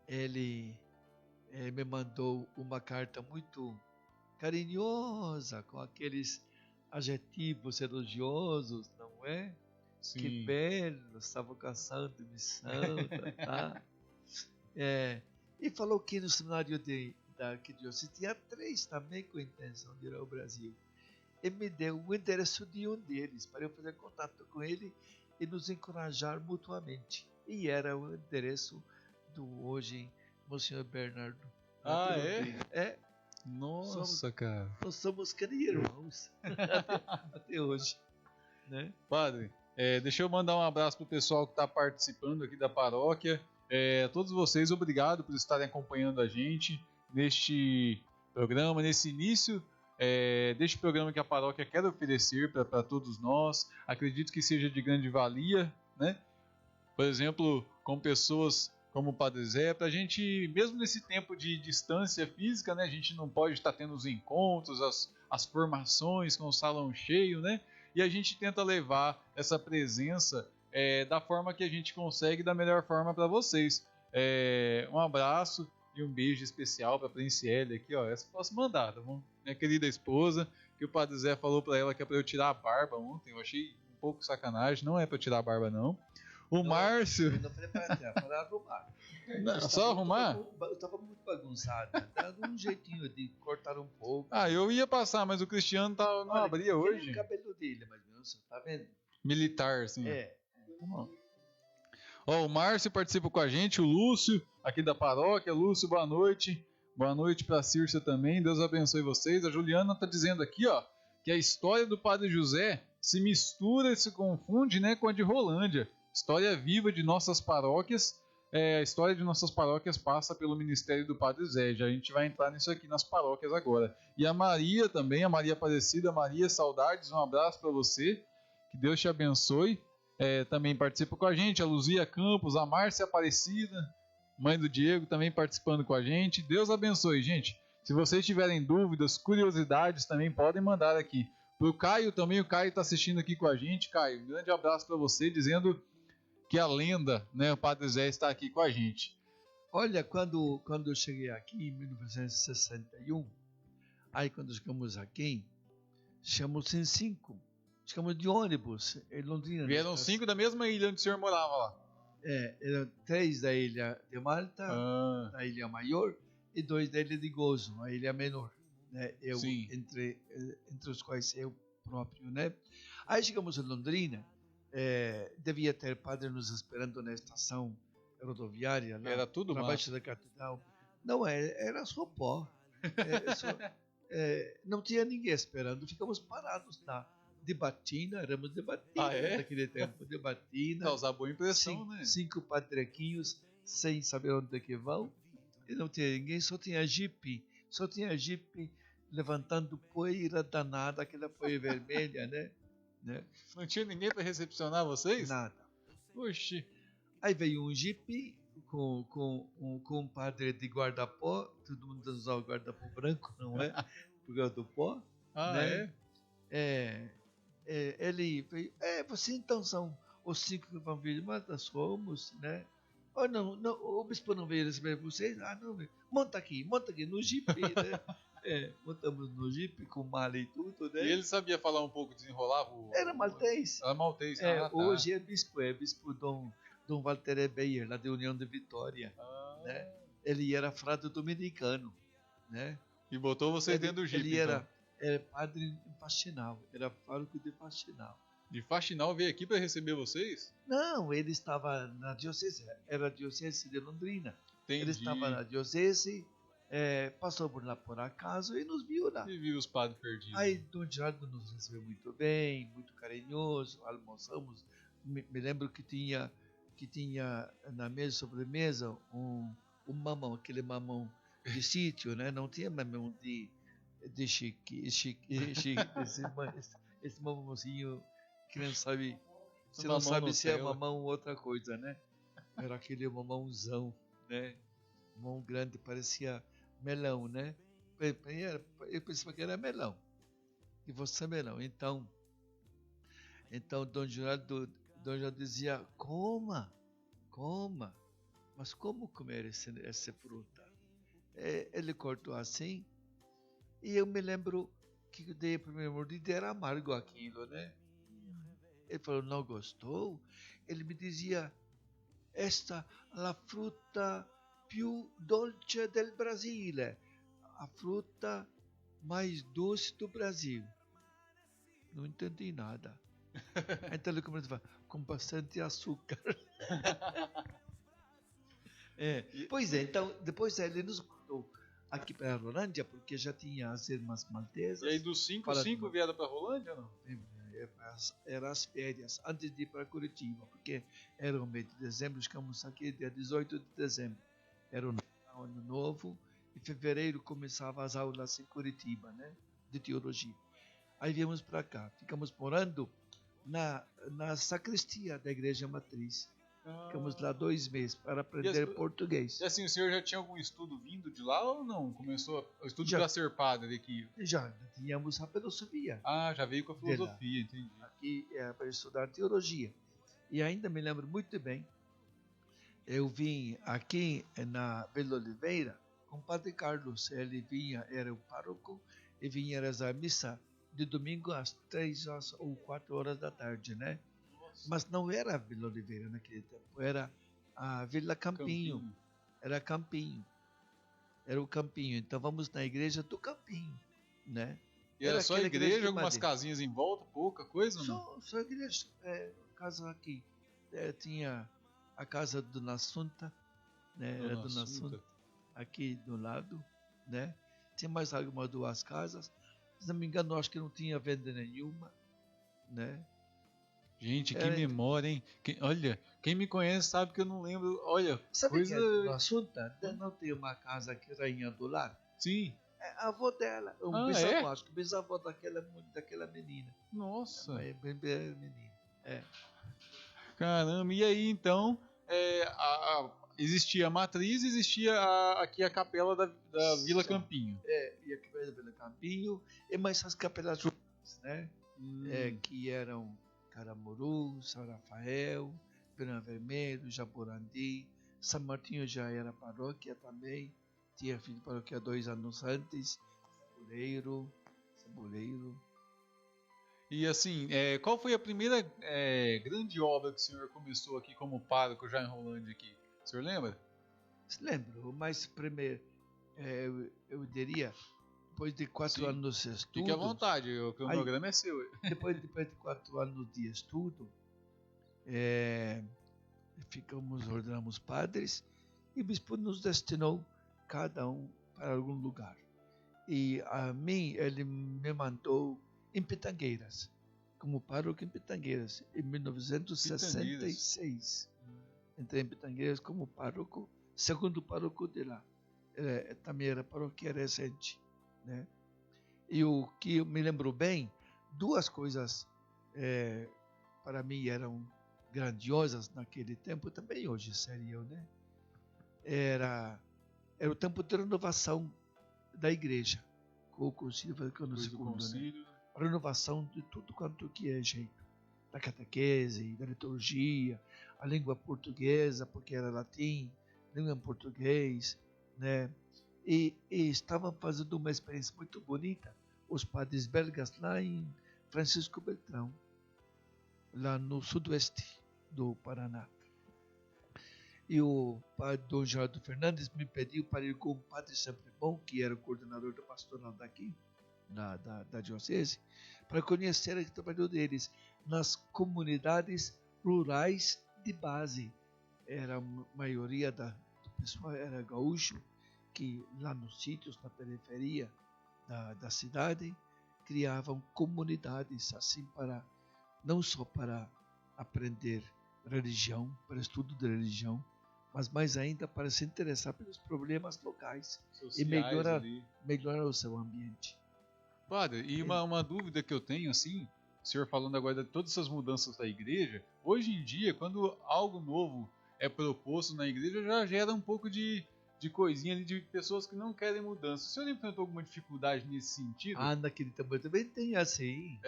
Ele me mandou uma carta muito carinhosa, com aqueles adjetivos elogiosos, não é? Sim. Que belo, essa vocação de missão, tá? E falou que no seminário da arquidiocese tinha 3 também com intenção de ir ao Brasil. E me deu o endereço de um deles, para eu fazer contato com ele e nos encorajar mutuamente. E era o endereço do hoje Monsenhor Bernardo. Ah, é? É. Nossa, cara. Nós somos irmãos até hoje. Né? Padre, deixa eu mandar um abraço pro pessoal que está participando aqui da paróquia. Todos vocês, obrigado por estarem acompanhando a gente neste programa, nesse início deste programa que a paróquia quer oferecer para todos nós. Acredito que seja de grande valia, né? Por exemplo, com pessoas como o Padre Zé, para a gente, mesmo nesse tempo de distância física, né, a gente não pode estar tendo os encontros, as formações com o salão cheio, né? E a gente tenta levar essa presença da forma que a gente consegue, da melhor forma para vocês. Um abraço e um beijo especial para a Princiele aqui, ó. Essa posso mandar, tá bom? Minha querida esposa, que o Padre Zé falou para ela que é para eu tirar a barba ontem. Eu achei um pouco sacanagem, não é para eu tirar a barba, não. O Márcio. Eu não falei para arrumar. Não, só arrumar? Eu estava muito bagunçado. Dá um jeitinho de cortar um pouco. Eu ia passar, mas o Cristiano não abria hoje. O cabelo dele, mas você tá vendo? Militar, assim. Ó, o Márcio participa com a gente, o Lúcio, aqui da paróquia. Lúcio, boa noite. Boa noite para a Círcia também. Deus abençoe vocês. A Juliana está dizendo aqui, ó, que a história do Padre José se mistura e se confunde, né, com a de Rolândia. História viva de nossas paróquias. A história de nossas paróquias passa pelo ministério do Padre Zé. Já a gente vai entrar nisso aqui nas paróquias agora. E a Maria também, a Maria Aparecida. Maria, saudades, um abraço para você. Que Deus te abençoe. Também participa com a gente. A Luzia Campos, a Márcia Aparecida, mãe do Diego, também participando com a gente. Deus abençoe, gente. Se vocês tiverem dúvidas, curiosidades, também podem mandar aqui. Para o Caio também, o Caio está assistindo aqui com a gente. Caio, um grande abraço para você, dizendo que a lenda, né, o Padre Zé está aqui com a gente. Olha, quando eu cheguei aqui em 1961, aí quando chegamos aqui, chegamos em 5, chegamos de ônibus em Londrina. Vieram 5 da mesma ilha onde o senhor morava lá. Eram 3 da ilha de Malta, da ilha maior, e 2 da ilha de Gozo, a ilha menor. Né? Entre os quais eu próprio, né? Aí chegamos em Londrina. Devia ter padre nos esperando na estação rodoviária. Lá, era tudo abaixo da catedral. Não, era só pó. Não tinha ninguém esperando. Ficamos parados lá. De batina, éramos de batina naquele tempo. De batina. Causar boa impressão, né? 5 padrequinhos sem saber onde é que vão. E não tinha ninguém, só tinha jipe. Só tinha jipe levantando poeira danada, aquela poeira vermelha, né? Não tinha ninguém para recepcionar vocês? Nada. Oxi. Aí veio um jipe com um padre de guarda-pó, todo mundo usava o guarda-pó branco, não é? Por causa do pó. Ah, né? é? Ele veio, vocês então são os 5 que vão vir, mas nós somos, né? Oh, não, o bispo não veio receber vocês? Ah, não, monta aqui no jipe, né? Montamos no jipe com mala e tudo, né? E ele sabia falar um pouco, desenrolava o... Era maltês. Era maltês, tá. Hoje é bispo Dom Walter Beyer, lá de União de Vitória, né? Ele era frade dominicano, né? E botou vocês dentro do jipe, Ele era então. padre em Faxinal, era pároco de Faxinal. De Faxinal veio aqui para receber vocês? Não, ele estava na diocese, era a diocese de Londrina. Entendi. Ele estava na diocese, passou por lá por acaso e nos viu lá. E viu os padres perdidos. Aí Dom Gerardo nos recebeu muito bem, muito carinhoso, almoçamos. Me lembro que tinha na mesa sobremesa um mamão, aquele mamão de sítio, né? Não tinha mamão de chique, esse mamãozinho que não sabe, você não sabe se é mamão ou outra coisa, né? Era aquele mamãozão, né? Mamão grande, parecia melão, né? Eu pensava que era melão. E você melão. Então Dom Gerardo dizia, coma. Mas como comer essa fruta? Ele cortou assim, e eu me lembro que eu dei a primeira mordida, era amargo aquilo, né? Ele falou, não gostou? Ele me dizia, esta é a fruta più dolce del Brasile, a fruta mais doce do Brasil. Não entendi nada. Então ele começou a falar, com bastante açúcar. Pois é, então depois ele nos mandou aqui para a Rolândia, porque já tinha as irmãs maltesas. E aí dos 5 vieram para a Rolândia ou não? Eram as férias, antes de ir para Curitiba, porque era o mês de dezembro, ficamos aqui dia 18 de dezembro. Era o ano novo, em fevereiro começavam as aulas em Curitiba, né, de teologia. Aí viemos para cá, ficamos morando na sacristia da igreja matriz. Ficamos lá 2 meses para aprender português. E assim, o senhor já tinha algum estudo vindo de lá ou não? Começou o estudo para ser padre aqui? Já tínhamos a filosofia. Ah, já veio com a filosofia, entendi. Aqui para estudar teologia. E ainda me lembro muito bem, eu vim aqui na Vila Oliveira com o Padre Carlos. Ele vinha, era o pároco, e vinha rezar a missa de domingo às 3 ou 4 horas da tarde, né? Mas não era a Vila Oliveira naquele tempo, era a Vila Campinho. Era Campinho. Era o Campinho. Então vamos na igreja do Campinho, né? E era só igreja, algumas casinhas em volta, pouca coisa, não? Só igreja. Casa aqui. Tinha a casa do Dona Assunta, né? Era Dona Assunta aqui do lado, né? Tinha mais algumas 2 casas. Se não me engano, acho que não tinha venda nenhuma, né? Gente, que memória, hein? Olha, quem me conhece sabe que eu não lembro. Olha, sabe coisa... que no assunto não tem uma casa que Rainha do Lar? Sim. É a avó dela, bisavô, acho que o bisavô daquela menina. Nossa. Bem menina. Caramba, e aí então existia a matriz, existia aqui a capela da Vila Campinho. E a capela da Vila Campinho, e mais as capelas juntas, né? Que eram Caramuru, São Rafael, Pena Vermelho, Jaborandi, São Martinho já era paróquia também, tinha feito paróquia 2 anos antes, Saboleiro. E assim, qual foi a primeira grande obra que o senhor começou aqui como pároco já em Rolândia aqui? O senhor lembra? Lembro, mas primeiro, eu diria, depois de 4 anos de estudo... Fique à vontade, o cronograma é seu. Depois de 4 anos de estudo, ordenamos padres, e o bispo nos destinou, cada um, para algum lugar. E a mim, ele me mandou em Pitangueiras, como pároco em Pitangueiras, em 1966. Entrei em Pitangueiras como pároco, segundo pároco de lá. Também era paróquia recente, né? E o que eu me lembro bem, 2 coisas para mim eram grandiosas naquele tempo, também hoje seriam, né? Era o tempo de renovação da igreja, ficou o Concílio Vaticano Depois do II, né? concílio. A renovação de tudo quanto que é jeito. Da catequese, da liturgia, a língua portuguesa, porque era latim, língua em português, né? E estavam fazendo uma experiência muito bonita, os padres belgas lá em Francisco Beltrão, lá no sudoeste do Paraná. E o padre Dom Gerardo Fernandes me pediu para ir com o padre Sempre Bom, que era o coordenador da pastoral daqui, da diocese, para conhecer o trabalho deles nas comunidades rurais de base. Era a maioria do pessoal era gaúcho, que lá nos sítios, na periferia da cidade, criavam comunidades assim para não só para aprender religião, para estudo de religião, mas mais ainda para se interessar pelos problemas locais Sociais e ali. melhorar o seu ambiente. Padre, e uma dúvida que eu tenho, assim, o senhor falando agora de todas essas mudanças da igreja, hoje em dia, quando algo novo é proposto na igreja, já gera um pouco de coisinha ali de pessoas que não querem mudança. O senhor enfrentou alguma dificuldade nesse sentido? Ah, naquele tempo também tem assim.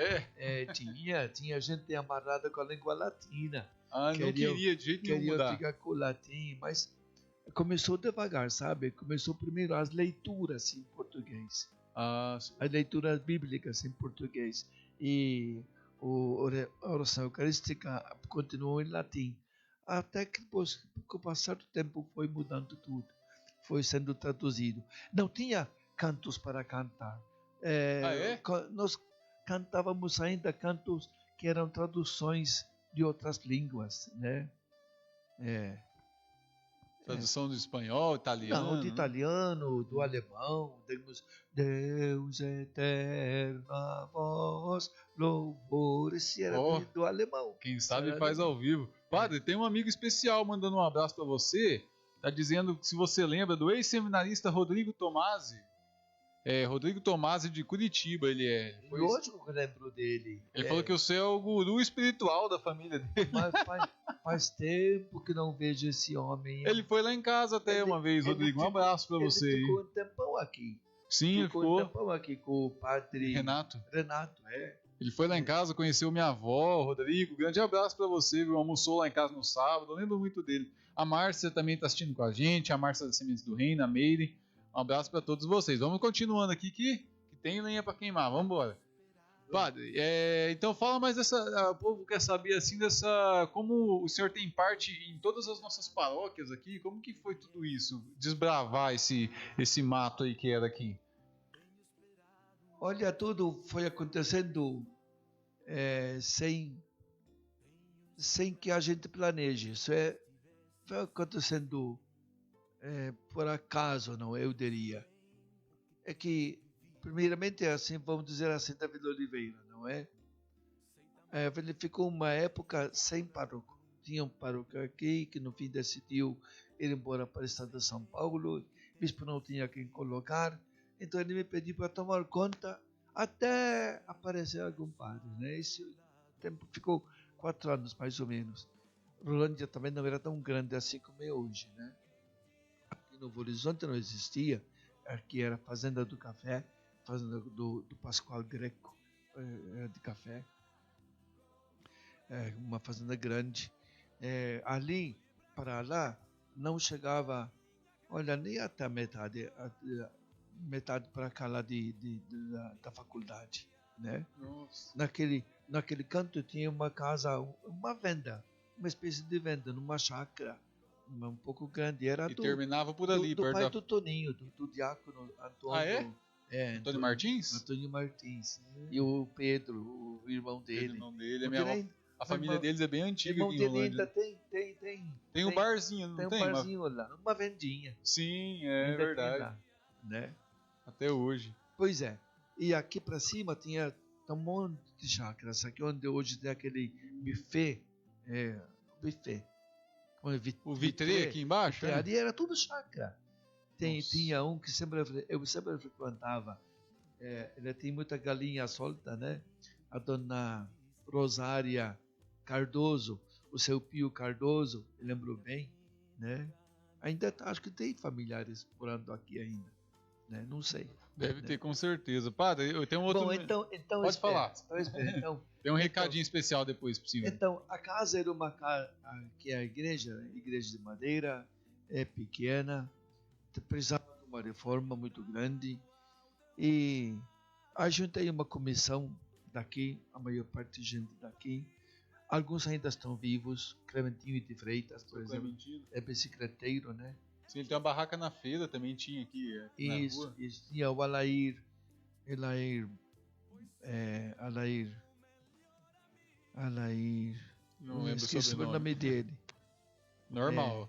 Tinha gente amarrada com a língua latina. Não queria de jeito nenhum Queria mudar. ficar com o latim, mas começou devagar, sabe? Começou primeiro as leituras em português. As leituras bíblicas em português. E a oração eucarística continuou em latim. Até que depois, com o passar do tempo, foi mudando tudo. Foi sendo traduzido. Não tinha cantos para cantar. Nós cantávamos ainda cantos que eram traduções de outras línguas, né? Tradução do espanhol, italiano? Não, de italiano, do alemão. Deus eterna voz, louvor. Esse era do alemão. Quem sabe era faz alemão. ao vivo. Padre, tem um amigo especial mandando um abraço para você. Tá dizendo que se você lembra do ex-seminarista Rodrigo Tomasi. Rodrigo Tomasi de Curitiba, ele é. Lógico que eu lembro dele. Ele falou que você é o guru espiritual da família dele. Mas faz tempo que não vejo esse homem. Ele foi lá em casa até uma vez, Rodrigo. Um abraço para você aí. Ele ficou um tempão aqui. Sim, ele ficou. Um tempão aqui com o padre Renato. É. Ele foi lá em casa, conheceu minha avó, Rodrigo. Grande abraço para você, viu? Almoçou lá em casa no sábado. Eu lembro muito dele. A Márcia também está assistindo com a gente. A Márcia das Sementes do Reino, a Meire. Um abraço para todos vocês. Vamos continuando aqui que tem lenha para queimar. Vamos embora. Padre, então fala mais dessa. O povo quer saber assim dessa. Como o senhor tem parte em todas as nossas paróquias aqui. Como que foi tudo isso? Desbravar esse mato aí que era aqui. Olha, tudo foi acontecendo sem que a gente planeje. Isso foi acontecendo por acaso, não, eu diria. É que, primeiramente, assim, vamos dizer assim, da Vila Oliveira, não é? Ele ficou uma época sem pároco. Tinha um pároco aqui que no fim decidiu ir embora para o estado de São Paulo. O bispo não tinha quem colocar. Então ele me pediu para tomar conta até aparecer algum padre, né? Esse tempo ficou 4 anos mais ou menos. Rolândia também não era tão grande assim como é hoje, né? Aqui no Novo Horizonte não existia. Aqui era a Fazenda do Café, fazenda do Pascoal Greco de café. Uma fazenda grande. Ali para lá não chegava, olha, nem até a metade para cá lá da faculdade, né? Nossa. Naquele canto tinha uma casa, uma venda, uma espécie de venda, numa chácara, um pouco grande. Era terminava por ali, do perto pai da... do Toninho, do diácono Antônio. Antônio Martins? Antônio Martins. E o Pedro, o irmão dele. A família deles é bem antiga aqui em Rolândia. Ainda tem um barzinho, não tem? Tem um barzinho lá, uma vendinha. Sim, ainda verdade. lá, né? Até hoje. Pois é. E aqui para cima tinha um monte de chácaras. Aqui onde hoje tem aquele buffet. O vitrê aqui embaixo? Ali era tudo chácara. Tinha um que eu sempre frequentava. Ele tem muita galinha solta, né? A dona Rosária Cardoso, o seu Pio Cardoso, lembrou bem, né? Ainda acho que tem familiares morando aqui ainda. né? Não sei. Deve ter, com certeza. Padre, eu tenho outro... Bom, então Pode falar. Então, Tem um recadinho especial depois pro senhor. então, a casa era uma casa, que é a igreja de madeira, é pequena, precisava de uma reforma muito grande, e ajuntei uma comissão daqui, a maior parte de gente daqui, alguns ainda estão vivos, Clementino de Freitas, por exemplo, Clementino. é bicicleteiro, né? Sim, ele tem uma barraca na feira, também tinha aqui na rua. Isso, tinha o Alair, Não lembro esqueci o sobrenome. nome dele. Normal.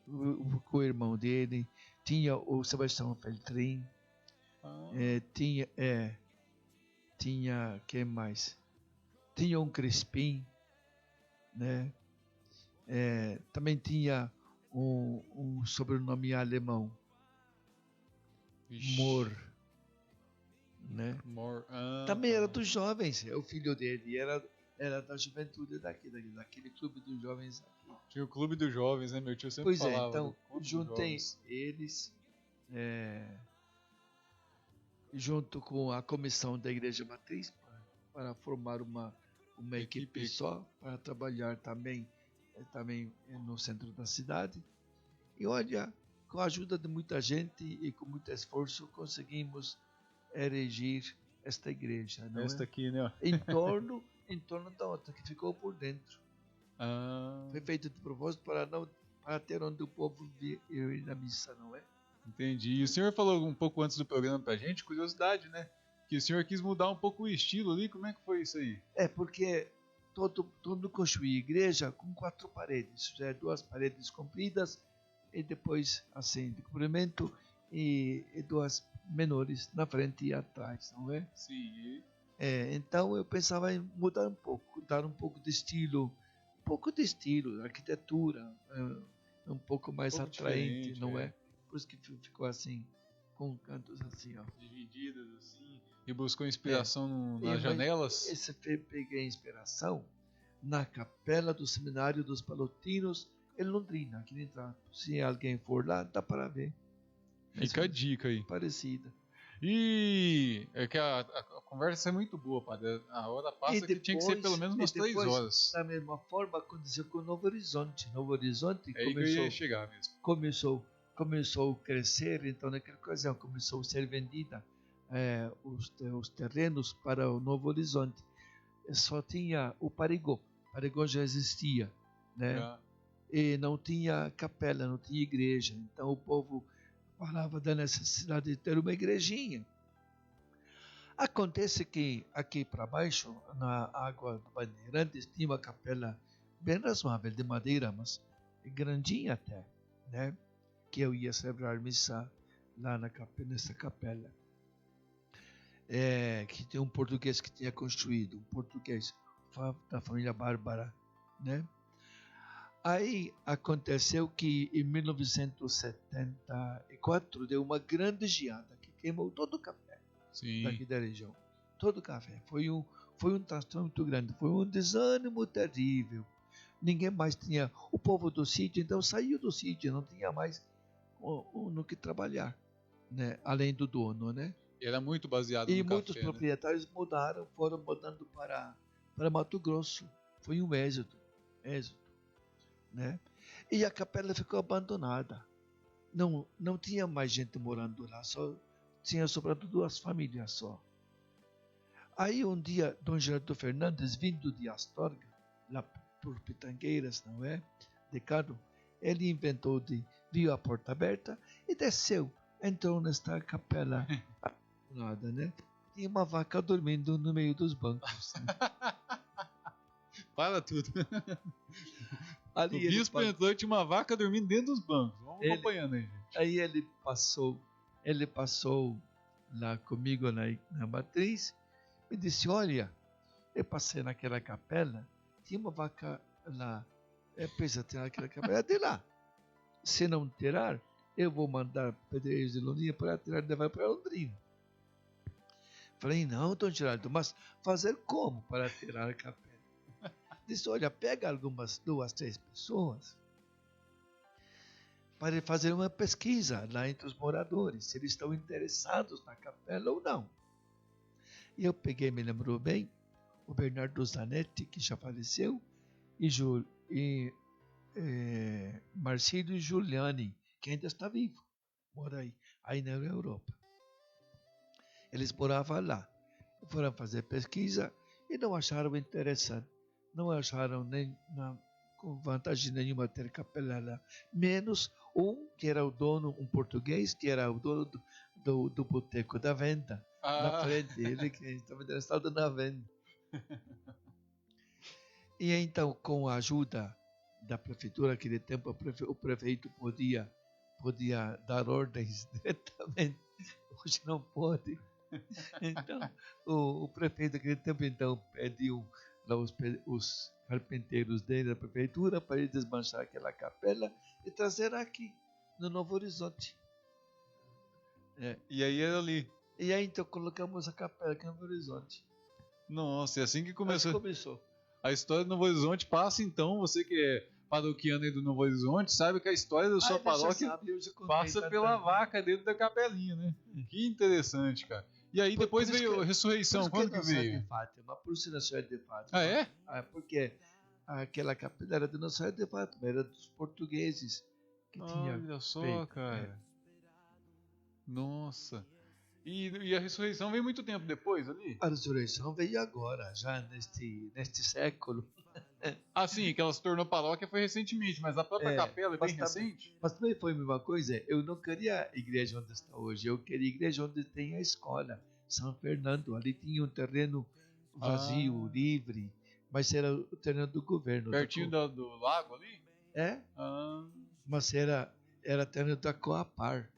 O irmão dele, tinha o Sebastião Feltrin, Ah, tinha, quem mais? Tinha um Crispim, né? Também tinha um sobrenome alemão, vixe. Mohr, né? Também era dos jovens, o filho dele era da juventude daquele clube dos jovens aqui. Tinha o Clube dos Jovens, né? Meu tio sempre Pois falava. então, do Clube dos juntei Jovens. eles, junto com a comissão da Igreja Matriz, para formar uma equipe Equipe. só, para trabalhar também no centro da cidade. E olha, com a ajuda de muita gente e com muito esforço, conseguimos erigir esta igreja, não Esta é? aqui, né? Ó. Em torno da outra, que ficou por dentro. Ah, Foi feito de propósito para ter onde o povo ir na missa, não é? entendi. E o senhor falou um pouco antes do programa pra gente, curiosidade, né? Que o senhor quis mudar um pouco o estilo ali. Como é que foi isso aí? Porque todo construía igreja com 4 paredes, já 2 paredes compridas e depois assim de comprimento e 2 menores na frente e atrás, não é? Sim. Então eu pensava em mudar um pouco, dar um pouco de estilo, arquitetura, um pouco mais pouco atraente, diferente, não é? Por isso que ficou assim, com cantos assim, ó. Divididas assim. E buscou inspiração nas Mas janelas? Peguei inspiração na capela do Seminário dos Palotinos em Londrina, aqui dentro. Se alguém for lá, dá para ver. Fica a dica aí. Parecida. E é que a conversa é muito boa, padre. A hora passa que tinha que ser pelo menos umas 3 horas. Da mesma forma, aconteceu com Novo Horizonte. Novo Horizonte É aí que eu ia chegar mesmo. começou a crescer, então naquela ocasião começou a ser vendida os terrenos para o Novo Horizonte. Só tinha o Parigô. O Parigô já existia, né? E não tinha capela, não tinha igreja. Então o povo falava da necessidade de ter uma igrejinha. Acontece que aqui para baixo, na Água do Bandeirantes, tinha uma capela bem razoável de madeira, mas grandinha até, né? Que eu ia celebrar missa lá nessa capela. Que tem um português que tinha construído, um português da família Bárbara, né? Aí aconteceu que em 1974 deu uma grande geada que queimou todo o café. Sim. Daqui da região. Todo o café. Foi um transtorno muito grande, foi um desânimo terrível. Ninguém mais tinha, o povo do sítio então saiu do sítio, não tinha mais no que trabalhar, né? Além do dono, né? Era muito baseado no E café, muitos proprietários foram mudando para Mato Grosso. Foi um êxodo, né? E a capela ficou abandonada. Não tinha mais gente morando lá, só tinha sobrado 2 famílias só. Aí um dia, Dom Gerardo Fernandes, vindo de Astorga, lá por Pitangueiras, não é? De carro, ele viu a porta aberta e desceu. Entrou nesta capela abandonada, né? Tinha uma vaca dormindo no meio dos bancos. Né? Para tudo. Ali O bispo entrou e tinha uma vaca dormindo dentro dos bancos. Vamos acompanhando aí, gente. Aí ele passou lá comigo na matriz e disse, olha, eu passei naquela capela, tinha uma vaca lá, precisa tirar aquela capela de lá. Se não tirar, eu vou mandar pedreiros de Londrina para tirar e levar para Londrina. Falei, não, Dom Gerardo, mas fazer como para tirar a capela? Disse, olha, pega 2, 3 pessoas, para fazer uma pesquisa lá entre os moradores, se eles estão interessados na capela ou não. E eu peguei, me lembrou bem, o Bernardo Zanetti, que já faleceu, e Marcílio Giuliani, que ainda está vivo, mora aí na Europa. Eles moravam lá, foram fazer pesquisa e não acharam interessante, não acharam nem com vantagem nenhuma ter capela lá, menos que era o dono, um português, que era o dono do boteco da venda, na frente, ele que estava interessado na venda. E então, com a ajuda da prefeitura, naquele tempo, o prefeito podia dar ordens diretamente, hoje não pode. Então, o prefeito naquele tempo então pediu os carpinteiros dele da prefeitura para ele desmanchar aquela capela e trazer aqui no Novo Horizonte. E aí era ali. E aí então colocamos a capela aqui no Novo Horizonte. Nossa, é assim que começou. Assim começou. A história do Novo Horizonte passa então, você que é paroquiano aí do Novo Horizonte, sabe que a história da sua paróquia passa pela vaca dentro da capelinha, né? Que interessante, cara. E aí depois veio a ressurreição, quando que veio? De Fátima, por ser Nossa Senhora de Fátima. Ah, é? Porque aquela capela era de Nossa Senhora de Fátima, era dos portugueses que tinha. Olha só, feito, cara. Nossa. E a ressurreição veio muito tempo depois ali? A ressurreição veio agora, já neste século. Ah, sim, que ela se tornou paróquia foi recentemente, mas a própria capela é bem recente? Mas também foi a mesma coisa. Eu não queria a igreja onde está hoje, eu queria a igreja onde tem a escola, São Fernando. Ali tinha um terreno vazio, livre, mas era o terreno do governo. Pertinho do lago ali? Mas era terreno da Coapar,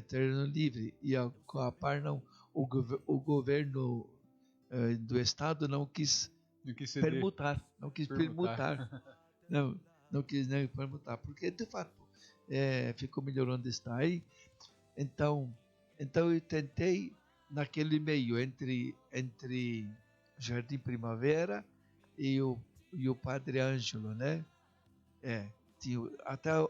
terreno livre. E a Coapar não, o governo do estado não quis permutar. Não quis permutar, porque de fato ficou melhor onde está aí. Então eu tentei naquele meio entre Jardim Primavera e o Padre Ângelo, né?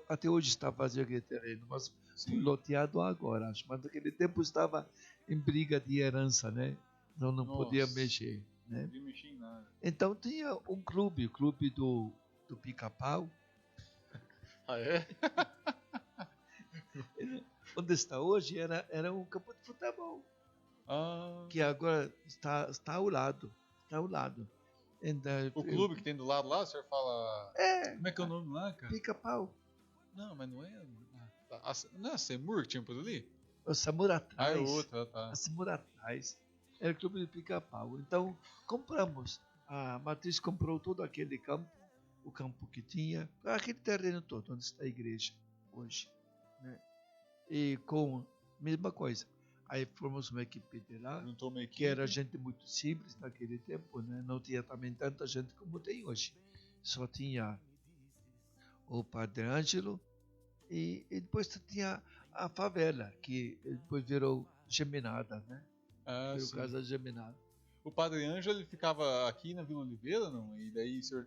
Até hoje está vazio aquele terreno, mas foi loteado agora, acho. Mas naquele tempo estava em briga de herança, né? Não podia mexer. Né? Não podia mexer em nada. Então tinha um clube, o clube do Pica-Pau. Ah, é? Onde está hoje era um campo de futebol. Que agora está ao lado. O clube que tem do lado lá, o senhor fala... Como é que é o nome lá, cara? Pica-Pau. Não, mas não é... Não é a Semur que tinha por ali? O Samuratais. É outra, tá. A Samuratais. Era o clube do Pica-Pau. Então, compramos. A Matriz comprou todo aquele campo, o campo que tinha, aquele terreno todo, onde está a igreja hoje. Né? E com a mesma coisa. Aí formamos uma equipe de lá, que era gente muito simples naquele tempo, né? Não tinha também tanta gente como tem hoje. Só tinha o Padre Ângelo e depois tinha a favela, que depois virou Geminada, né? Foi o caso da Geminada. O Padre Ângelo, ele ficava aqui na Vila Oliveira, não? E daí o senhor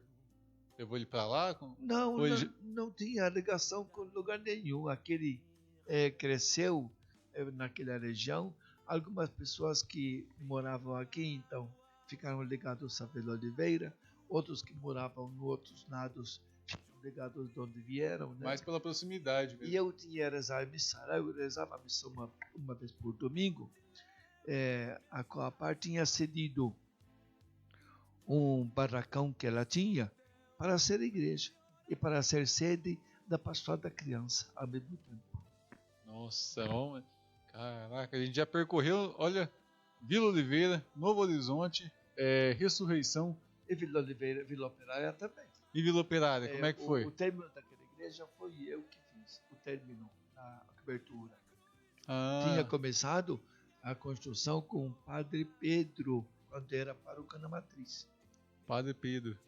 levou ele para lá? Não tinha ligação com lugar nenhum. Aquele cresceu naquela região. Algumas pessoas que moravam aqui, então, ficaram ligados à Vila Oliveira. Outros que moravam em outros lados, ficaram ligados de onde vieram. Né? Mais pela proximidade mesmo. E eu tinha rezado a missa. Eu rezava a missa uma vez por domingo. A Coapar tinha cedido um barracão que ela tinha para ser igreja e para ser sede da pastoral da criança ao mesmo tempo. Nossa, homem. Caraca, a gente já percorreu, olha, Vila Oliveira, Novo Horizonte, Ressurreição. E Vila Oliveira, Vila Operária também. E Vila Operária, como é que foi? O término daquela igreja foi eu que fiz, o término, a cobertura. Tinha começado a construção com o Padre Pedro, quando era paróquio na Matriz. Padre Pedro.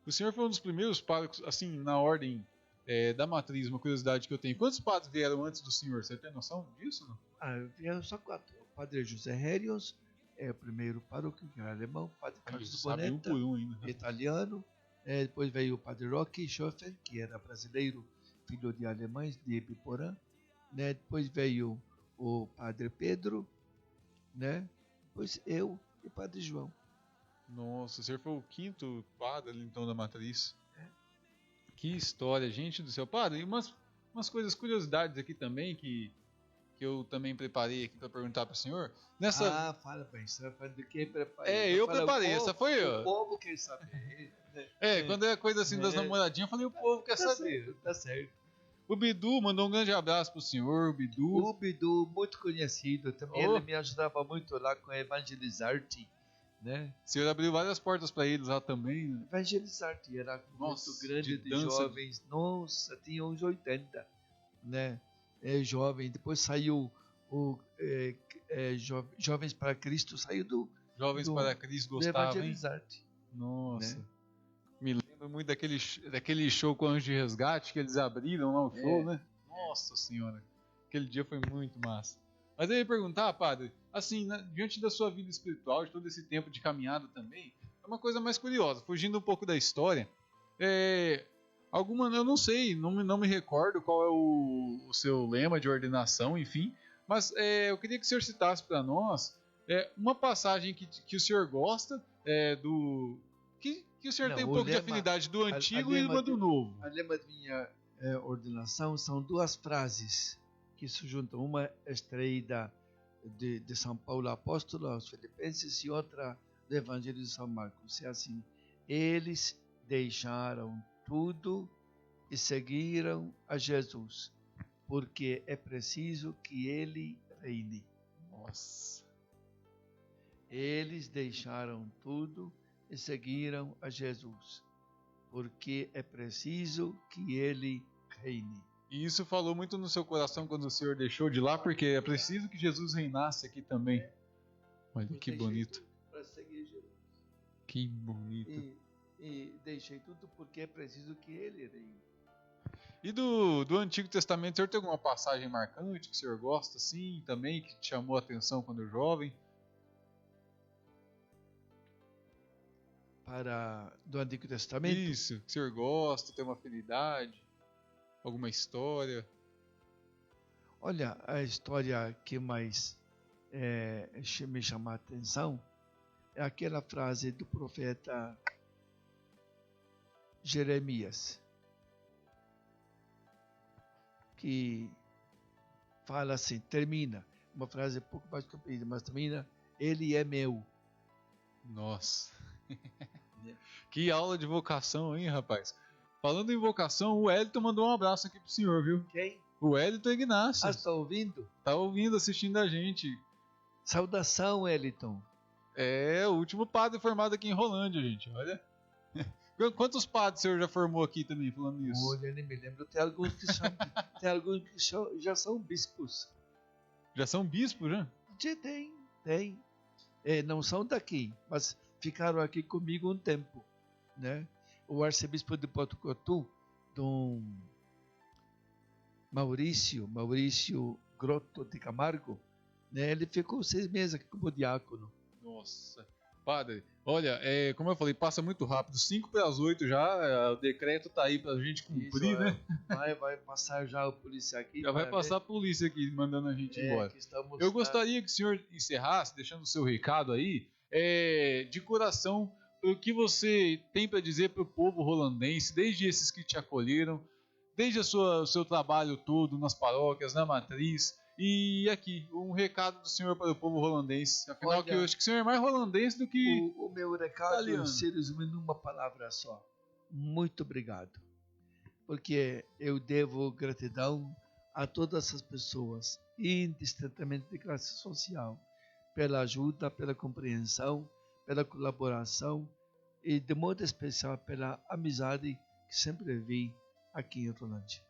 O senhor foi um dos primeiros párocos, assim, na ordem da Matriz, uma curiosidade que eu tenho. Quantos padres vieram antes do senhor? Você tem noção disso? Não? Vieram só 4. O Padre José Herios é o primeiro pároco, que era alemão. O Padre Carlos Bonetta, um por um ainda. Italiano. Depois veio o Padre Roque Schoffen, que era brasileiro filho de alemães de Ibiporã, né? Depois veio o Padre Pedro, né? Depois eu e Padre João. Nossa, o senhor foi o quinto padre ali, então da matriz. Que história, gente do céu. Padre, e umas coisas, curiosidades aqui também que eu também preparei aqui para perguntar para o senhor. Nessa... Fala bem, você vai falar do que preparei? eu preparei, essa foi eu. O povo quer saber. Quando é coisa assim das namoradinhas, eu falei, o povo quer saber. Tá certo. O Bidu mandou um grande abraço pro senhor, o Bidu. O Bidu, muito conhecido, também ele me ajudava muito lá com Evangelizarte, né? O senhor abriu várias portas para eles lá também, né? Evangelizarte era muito grande de jovens, nossa, tinha uns 80, né? Jovem, depois saiu o Jovens para Cristo, saiu do Jovens para Cristo gostava, Evangelizarte. Nossa, né? Me lembro muito daquele show com Anjo de Resgate que eles abriram lá o show, né? Nossa senhora, aquele dia foi muito massa. Mas eu ia perguntar, padre, assim, diante da sua vida espiritual, de todo esse tempo de caminhada também, é uma coisa mais curiosa, fugindo um pouco da história, eu não sei, não me recordo qual é o seu lema de ordenação, enfim, mas eu queria que o senhor citasse para nós uma passagem que o senhor gosta, que o senhor tem um pouco de afinidade do antigo e do novo. A lema da minha ordenação são duas frases que se juntam, uma extraída de São Paulo Apóstolo aos Filipenses e outra do Evangelho de São Marcos. É assim: eles deixaram tudo e seguiram a Jesus, porque é preciso que ele reine. Nossa. Eles deixaram tudo e seguiram a Jesus, porque é preciso que ele reine. E isso falou muito no seu coração quando o senhor deixou de lá, porque é preciso que Jesus reinasse aqui também. Olha que bonito. Para seguir Jesus. Que bonito. E deixei tudo porque é preciso que ele reine. E do Antigo Testamento, o senhor tem alguma passagem marcante que o senhor gosta, assim, também, que te chamou a atenção quando jovem? Do Antigo Testamento? Isso, que o senhor gosta, tem uma afinidade, alguma história? Olha, a história que mais me chama a atenção é aquela frase do profeta Jeremias, que fala assim, termina, uma frase um pouco mais comprida, mas termina: ele é meu. Nossa, que aula de vocação, hein, rapaz? Falando em vocação, o Wellington mandou um abraço aqui pro senhor, viu? Quem? O Wellington Ignacio. Está ouvindo? Tá ouvindo, assistindo a gente. Saudação, Wellington. É, o último padre formado aqui em Rolândia, gente, olha. Quantos padres o senhor já formou aqui também, falando isso? Olha, nem me lembro. Tem alguns que já são bispos. Já são bispos, já? Tem. Não são daqui, mas ficaram aqui comigo um tempo, né? O arcebispo de Botucatu, Dom Maurício Grotto de Camargo, né? Ele ficou 6 meses aqui como diácono. Nossa, padre, olha, como eu falei, passa muito rápido, 7:55 já, o decreto tá aí pra gente cumprir, né? Vai passar já a polícia aqui. Já vai passar a polícia aqui, mandando a gente embora. Eu gostaria que o senhor encerrasse, deixando o seu recado aí, de coração, o que você tem para dizer para o povo rolandense, desde esses que te acolheram, desde o seu trabalho todo nas paróquias, na matriz, e aqui, um recado do senhor para o povo rolandense. Afinal, olha, eu acho que o senhor é mais rolandense do que o meu recado se resume numa palavra só: muito obrigado. Porque eu devo gratidão a todas as pessoas, indistintamente de classe social, pela ajuda, pela compreensão, pela colaboração e, de modo especial, pela amizade que sempre vi aqui em Rolândia.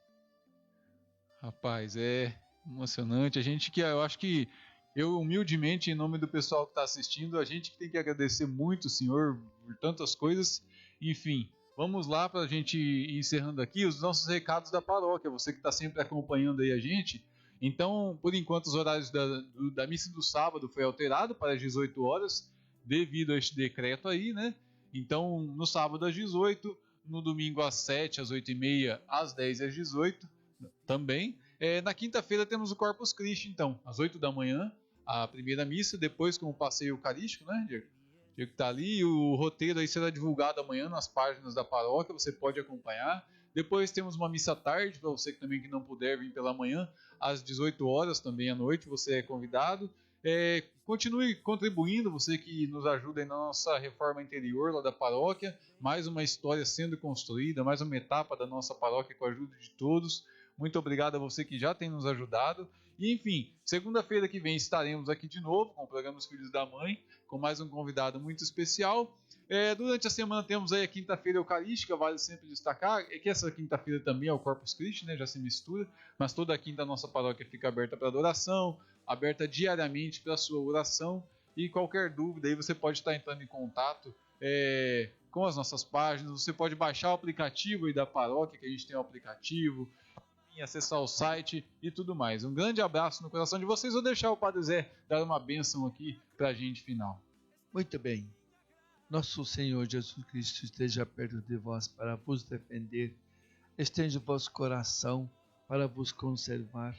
Rapaz, é emocionante. Eu acho que humildemente, em nome do pessoal que está assistindo, a gente tem que agradecer muito o senhor por tantas coisas. Enfim, vamos lá para a gente ir encerrando aqui os nossos recados da paróquia. Você que está sempre acompanhando aí a gente. Então, por enquanto, os horários da missa do sábado foi alterado para as 18 horas, devido a este decreto aí, né? Então, no sábado às 18, no domingo às 7, às 8h30, às 10 e às 18 também. Na quinta-feira temos o Corpus Christi, então, às 8 da manhã, a primeira missa, depois com o passeio eucarístico, né, Diego? Diego está ali, o roteiro aí será divulgado amanhã nas páginas da paróquia, você pode acompanhar. Depois temos uma missa à tarde, para você também que não puder vir pela manhã, às 18 horas também à noite, você é convidado. Continue contribuindo, você que nos ajuda aí na nossa reforma interior lá da paróquia, mais uma história sendo construída, mais uma etapa da nossa paróquia com a ajuda de todos. Muito obrigado a você que já tem nos ajudado. E enfim, segunda-feira que vem estaremos aqui de novo com o programa Os Filhos da Mãe, com mais um convidado muito especial. Durante a semana temos aí a quinta-feira eucarística, vale sempre destacar que essa quinta-feira também é o Corpus Christi, né, já se mistura, mas toda a quinta a nossa paróquia fica aberta para adoração, aberta diariamente para a sua oração, e qualquer dúvida aí você pode estar entrando em contato com as nossas páginas, você pode baixar o aplicativo aí da paróquia, que a gente tem o aplicativo, acessar o site e tudo mais. Um grande abraço no coração de vocês. Vou deixar o Padre Zé dar uma bênção aqui para a gente final. Muito bem. Nosso Senhor Jesus Cristo esteja perto de vós para vos defender. Estende o vosso coração para vos conservar.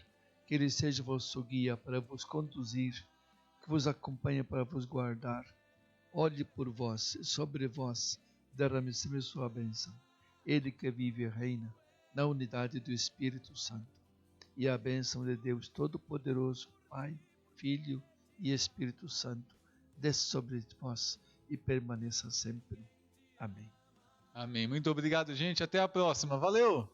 Que Ele seja vosso guia para vos conduzir. Que vos acompanhe para vos guardar. Olhe por vós, sobre vós, derrame sempre sua bênção. Ele que vive e reina na unidade do Espírito Santo. E a bênção de Deus Todo-Poderoso, Pai, Filho e Espírito Santo, desça sobre vós e permaneça sempre. Amém. Amém. Muito obrigado, gente. Até a próxima. Valeu!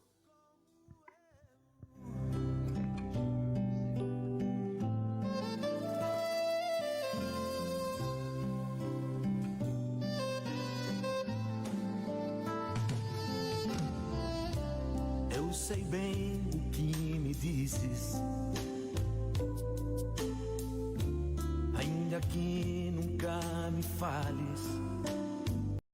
Eu sei bem o que me dizes, ainda que nunca me fales.